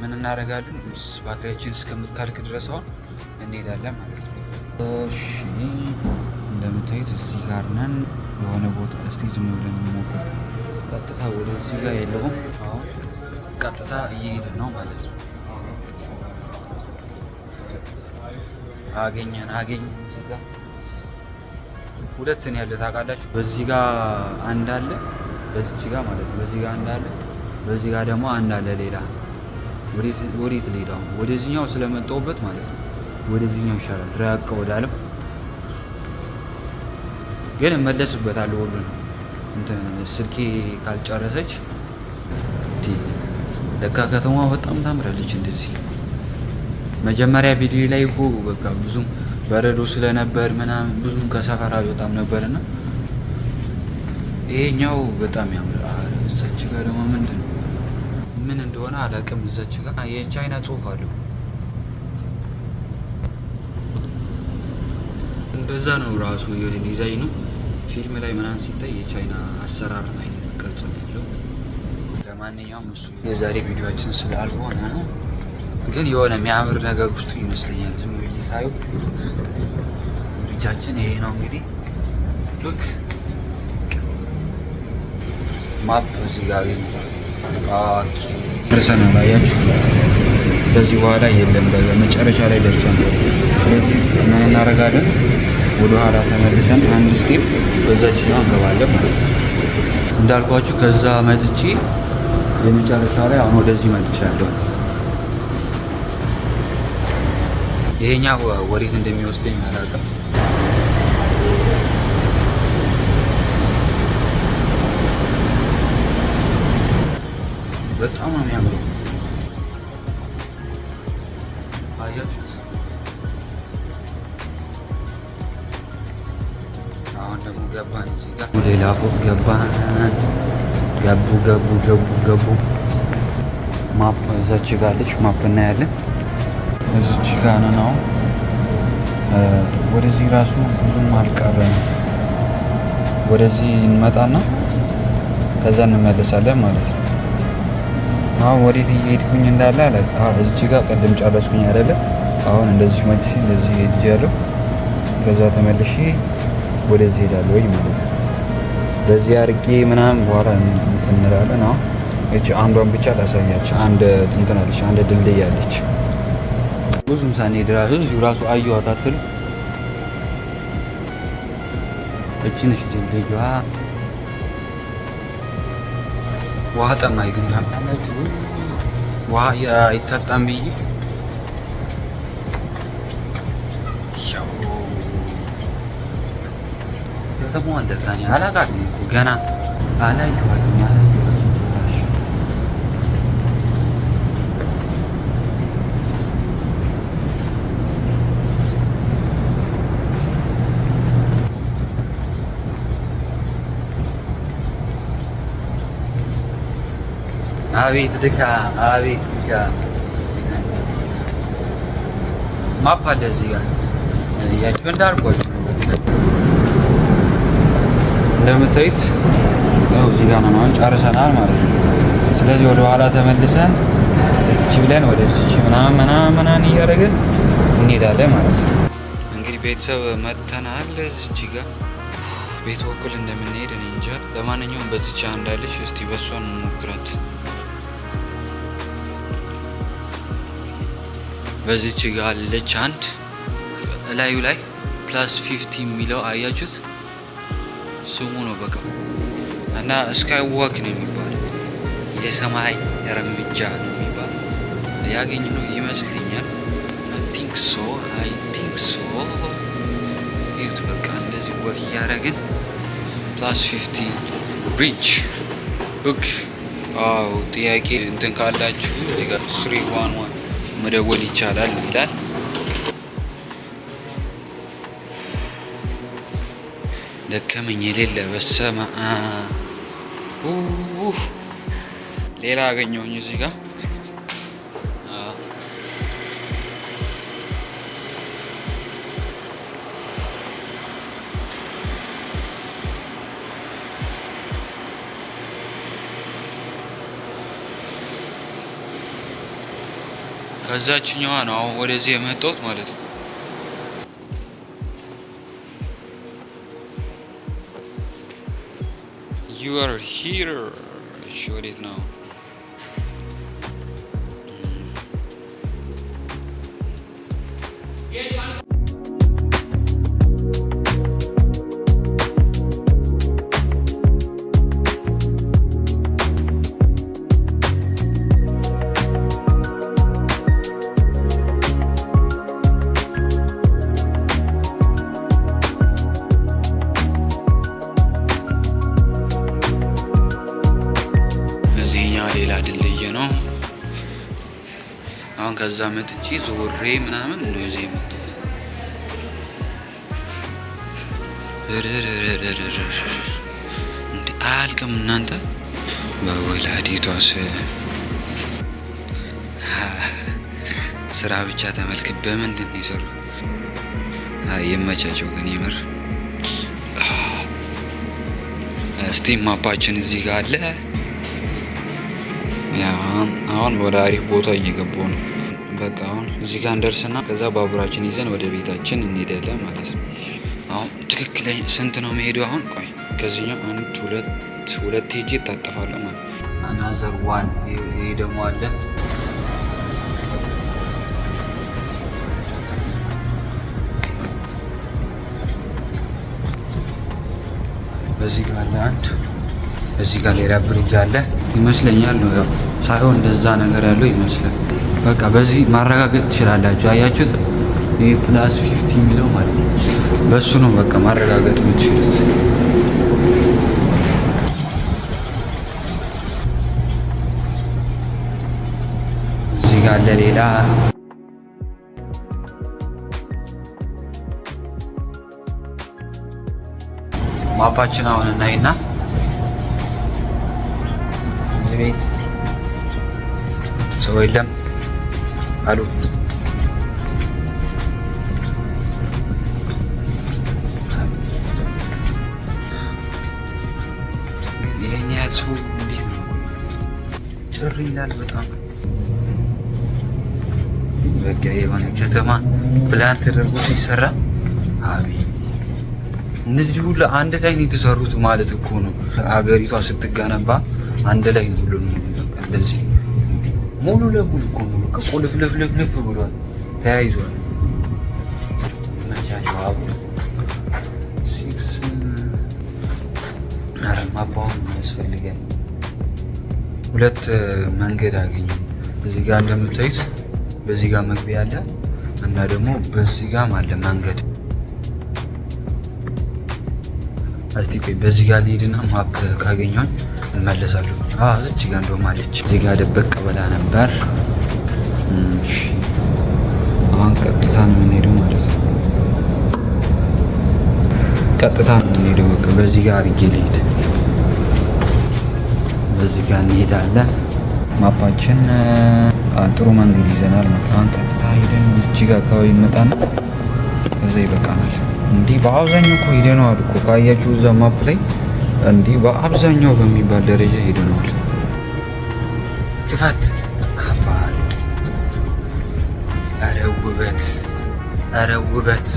ምን እናደርጋለን? ባትሪያችን እስከምታልቅ ድረስ አሁን እንሄዳለን ማለት ነው። እሺ እንደምታዩት እዚህ ጋር ነን። የሆነ ቦታ እስቲ ዝም ብለን እንሞክር። ቀጥታ ወደዚህ ጋር የለውም። አሁን ቀጥታ እየሄድን ነው ማለት ነው። አገኘን። እዚህ ጋር ሁለት ነው ያለ ታውቃላችሁ። በዚህ ጋር አንድ አለ፣ በዚህ ጋር ማለት ነው። በዚህ ጋር አንድ አለ፣ በዚህ ጋር ደግሞ አንድ አለ ሌላ። ወዴት ልሄድ አሁን? ወደዚህኛው ስለመጣሁበት ማለት ነው። ወደዚህኛው ይሻላል ራቅ ወዳለው፣ ግን እመለስበታለሁ ሁሉ ነው እንትን ስልኬ ካልጨረሰች። ለካ ከተማ በጣም ታምራለች እንደዚህ። መጀመሪያ ቪዲዮ ላይ እኮ በቃ ብዙም በረዶ ስለነበር ምናምን ብዙም ከሰፈር አልወጣም ነበርና ይሄኛው በጣም ያምራል። እዛች ጋር ደግሞ ምን እንደሆነ አላውቅም። እዛች ጋር የቻይና ጽሑፍ አለው። እንደዛ ነው ራሱ የሆነ ዲዛይኑ ፊልም ላይ ምናምን ሲታይ የቻይና አሰራር አይነት ቅርጽ ነው ያለው። ለማንኛውም እሱ የዛሬ ቪዲዮችን ስላልሆነ ነው፣ ግን የሆነ የሚያምር ነገር ውስጡ ይመስለኛል። ዝም ብዬ ሳየው ብሪጃችን ይሄ ነው እንግዲህ። ሉክ ማፕ እዚህ ጋር ደርሰናል። አያችሁ ከዚህ በኋላ የለም፣ በመጨረሻ ላይ ደርሰናል። ስለዚህ ምን እናደርጋለን? ወደ ኋላ ተመልሰን አንድ ስቴፕ በዛችኛው እንገባለን ማለት ነው። እንዳልኳችሁ ከዛ መጥቼ የመጨረሻ ላይ አሁን ወደዚህ መጥቻለሁ። ይሄኛው ወዴት እንደሚወስደኝ አላውቅም። በጣም ነው የሚያምረው። አያችሁት? አሁን ደግሞ ገባን እዚህ ጋር ሌላ ፎቅ ገባን። ገቡ ማፕ እዛች ጋር አለች። ማፕ እናያለን። እዚች ጋር ነን አሁን። ወደዚህ ራሱ ብዙም አልቀረም። ወደዚህ እንመጣና ከዛ እንመለሳለን ማለት ነው። አሁን ወዴት እየሄድኩኝ እንዳለ አለ። እዚች ጋር ቀደም ጨረስኩኝ አይደለ? አሁን እንደዚህ መልሼ እንደዚህ ሄጃለሁ። ከዛ ተመልሼ ወደዚህ ሄዳለሁ ወይ ማለት ነው። በዚህ አርጌ ምናምን በኋላ እንትን እንላለን። አሁን እቺ አንዷን ብቻ ላሳያችሁ። አንድ እንትን አለች፣ አንድ ድልድይ አለች። ብዙም ሳንሄድ ራሱ እዚሁ ራሱ አየኋት አትሉ? እቺ ነች ድልድይዋ። ውሃ ጠማኝ ግን ታውቃላችሁ፣ ውሃ አይታጣም ብዬ ያው ከተማዋ እንደዛኔ አላውቃትም እኮ ገና አላየኋትም። ጭራሽ አቤት ድካም፣ አቤት ድካም። ማፕ አለ እዚህ ጋር ያችሁ እንዳልኳችሁ እንደምታዩት ያው እዚህ ጋር ነው። አሁን ጨርሰናል ማለት ነው። ስለዚህ ወደ ኋላ ተመልሰን እቺ ብለን ወደ እቺ ምናምን እያደረግን እንሄዳለን ማለት ነው። እንግዲህ ቤተሰብ መተናል። እዚች ጋር ቤት በኩል እንደምንሄድ እኔ እንጃ። ለማንኛውም በዚች አንዳለች፣ እስቲ በሷን እንሞክራት። በዚች ጋር አለች አንድ ላዩ ላይ +50 የሚለው አያችሁት? ስሙ ነው በቃ እና ስካይ ዋክ ነው የሚባለው። የሰማይ እርምጃ ነው የሚባለው። ያገኝ ነው ይመስለኛል። አይ ቲንክ ሶ ይሁት በቃ እንደዚህ ወክ እያደረግን +50 ብሪጅ ኦኬ። አዎ ጥያቄ እንትን ካላችሁ እዚህ ጋር 311 መደወል ይቻላል ይላል። ደከመኝ የሌለ በሰማ ሌላ አገኘሁኝ እዚህ ጋር ከዛችኛዋ ነው አሁን ወደዚህ የመጣሁት ማለት ነው። You are here. ወዴት ነው? ሌላ ድልድይ ነው። አሁን ከዛ መጥቼ ዞሬ ምናምን እንደዚህ መጥቶ እንዴ አልከም እናንተ በወላዲቷስ ስራ ብቻ ተመልክ በምንድን ነው ይሰሩ? የመቻቸው ግን ይመር እስቲ ማፓችን እዚህ ጋር አለ። አሁን ወደ አሪፍ ቦታ እየገባሁ ነው። በቃ አሁን እዚህ ጋር እንደርስና ከዛ ባቡራችን ይዘን ወደ ቤታችን እንሄዳለን ማለት ነው። አሁን ትክክለኛ ስንት ነው መሄዱ? አሁን ቆይ ከዚህኛው 1 2 ሄጄ እታጠፋለሁ ማለት አናዘር ዋን። ይሄ ደግሞ አለ በዚህ ጋር አለ አንድ፣ በዚህ ጋር ሌላ ብሪጅ አለ ይመስለኛል ነው ያው ሳይሆን እንደዛ ነገር ያለው ይመስላል። በቃ በዚህ ማረጋገጥ ትችላላችሁ። አያችሁት? ይሄ +50 የሚለው ማለት ነው። በሱ ነው በቃ ማረጋገጥ የምትችሉት። እዚህ ጋር አለ ሌላ ማፓችን አሁን እናይና እዚህ ቤት ሰው የለም አሉ። ይሄን ያህል ሰው እንዴት ነው ጭር ይላል በጣም። በቃ የሆነ ከተማ ፕላን ተደርጎ ሲሰራ አቤት እነዚህ ሁሉ አንድ ላይ ነው የተሰሩት ማለት እኮ ነው። ሀገሪቷ ስትገነባ አንድ ላይ ነው ሁሉ እንደዚህ ሙሉ ለሙሉ እኮ ነው በቃ ቁልፍልፍልፍ ብሏል፣ ተያይዟል። መቻቸው አቡ 6 አረማባው ያስፈልጋል። ሁለት መንገድ አገኘ። እዚህ ጋር እንደምታዩት በዚህ ጋር መግቢያ አለ እና ደግሞ በዚህ ጋር አለ መንገድ። እስቲ ቆይ በዚህ ጋር ልሄድና ማፕ ካገኘሁኝ እመለሳለሁ። እዚህ ጋር እንደውም አለች። እዚህ ጋር ደበቅ ብላ ነበር። አሁን ቀጥታ ነው የምንሄደው ማለት ነው። ቀጥታ ነው የምንሄደው በቃ በዚህ ጋር አድርጌ ልሄድ። በዚህ ጋር እንሄዳለን። ማፓችን ጥሩ መንገድ ይዘናል። አሁን ቀጥታ ሄደን እዚህ ጋር አካባቢ ይመጣና ከዛ ይበቃናል። እንዲህ በአብዛኛው እኮ ሄደነዋል እኮ ካያችሁ እዛ ማፕ ላይ እንዲህ በአብዛኛው በሚባል ደረጃ ሄደነዋል። ክፈት አባል። ኧረ ውበት፣ ኧረ ውበት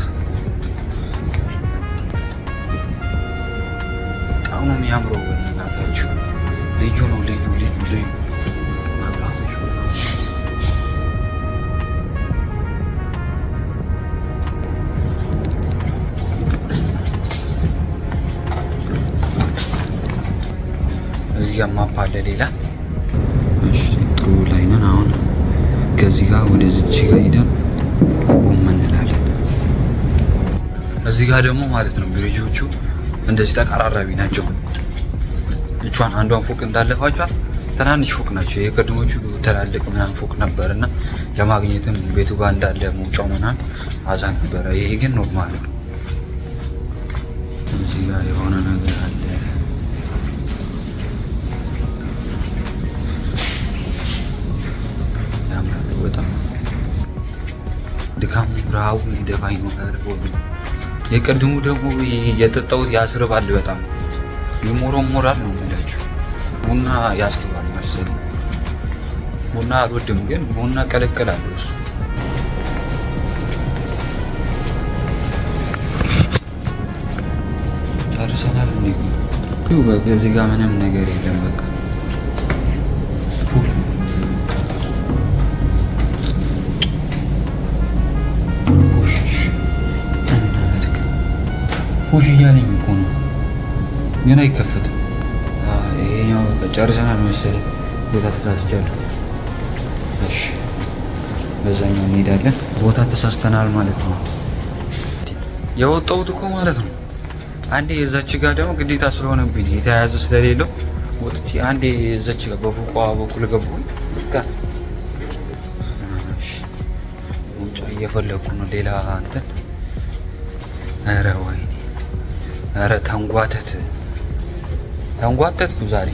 በጣም ነው የሚያምረው። በእናታችሁ ልዩ ነው፣ ልዩ ልዩ ልዩ መብራቶች አለ ሌላ። እሺ ጥሩ ላይ ነን አሁን። ከዚህ ጋር ወደዚች ጋር ሄደን ቆም እንላለን። እዚህ ጋር ደግሞ ማለት ነው ብሪጆቹ እንደዚህ ተቀራራቢ ናቸው። እቿን አንዷን ፎቅ እንዳለፋችኋል ትናንሽ ፎቅ ናቸው። የቀድሞቹ ትላልቅ ምናምን ፎቅ ነበርና ለማግኘትም ቤቱ ጋር እንዳለ መውጫው ምናምን አዛ ነበረ። ይሄ ግን ኖርማል ነው። እዚህ ጋር የሆነ ነገር አለ። ያምራል በጣም። ድካሙ ረሃቡ ሊደፋኝ ነው። የቀድሙ ደግሞ የጠጣሁት ያስርባል በጣም ይሞረሞራል ነው የምላችሁ። ቡና ያስርባል መሰለኝ። ቡና አልወድም ግን ቡና ቀለቀላለሁ እሱ። ጨርሰናል እንዴ? በቃ እዚህ ጋር ምንም ነገር የለም በቃ። ፑሽ እያለኝ እኮ ነው ግን አይከፈትም። ይሄኛው በቃ ጨርሰናል መሰለኝ። ቦታ ተሳስቻለሁ። እሺ በዛኛው እንሄዳለን። ቦታ ተሳስተናል ማለት ነው። የወጣሁት እኮ ማለት ነው። አንዴ የዛች ጋር ደግሞ ግዴታ ስለሆነብኝ የተያያዘ ስለሌለው ወጥቼ አንዴ የዛች ጋር በፎቋ በኩል ገቡኝ። በቃ እሺ ውጭ እየፈለኩ ነው ሌላ እንትን። ኧረ ወይኔ ኧረ ተንጓተትኩ ዛሬ።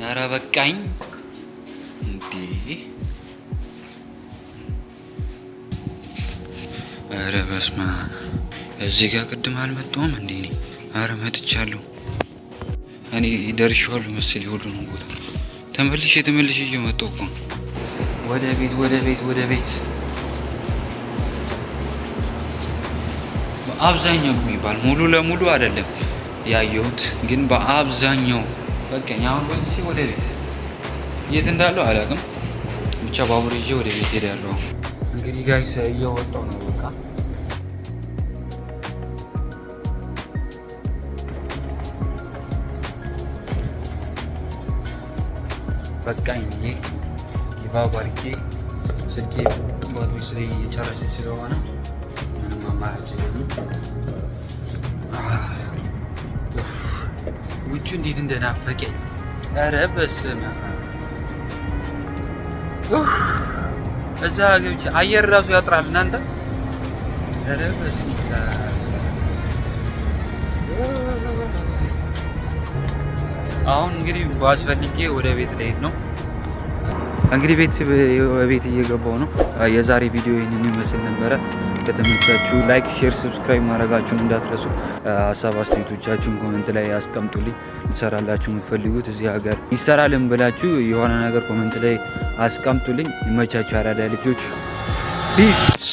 ኧረ በቃኝ እንዴ! ኧረ በስመ አብ። እዚህ ጋር ቅድም አልመጣሁም እንዴ? ኧረ መጥቻለሁ። እኔ ደርሼዋለሁ መሰለኝ ሁሉንም ቦታ። ተመልሼ እየመጣሁ እኮ ነው። ወደ ቤት በአብዛኛው የሚባል ሙሉ ለሙሉ አይደለም ያየሁት ግን በአብዛኛው በቃኝ። አሁን ወደዚህ ወደ ቤት የት እንዳለው አላውቅም። ብቻ ባቡር ይዤ ወደ ቤት ሄዳለሁ። እንግዲህ ጋይስ እየወጣሁ ነው በቃ። በቃኝ። ይሄ ጊቫብ አድርጌ ስልኬ ባትሪ እየጨረሰች ስለሆነ ምንም አማራጭ የለኝም። ውጭ እንዴት እንደናፈቀኝ! ኧረ በስመ አብ። እዛ ገብቼ አየር ራሱ ያጥራል እናንተ። ኧረ በስመ አብ። አሁን እንግዲህ ባስ ፈልጌ ወደ ቤት ልሄድ ነው። እንግዲህ ቤት እየገባው ነው። የዛሬ ቪዲዮ ይህንን ይመስል ነበረ። ከተመቻችሁ ላይክ፣ ሼር፣ ሰብስክራይብ ማድረጋችሁን እንዳትረሱ። ሀሳብ አስተያየቶቻችሁን ኮሜንት ላይ አስቀምጡልኝ። ይሰራላችሁ የምትፈልጉት እዚህ ሀገር ይሰራልን ብላችሁ የሆነ ነገር ኮሜንት ላይ አስቀምጡልኝ። ይመቻችሁ አራዳ ልጆች። ፒስ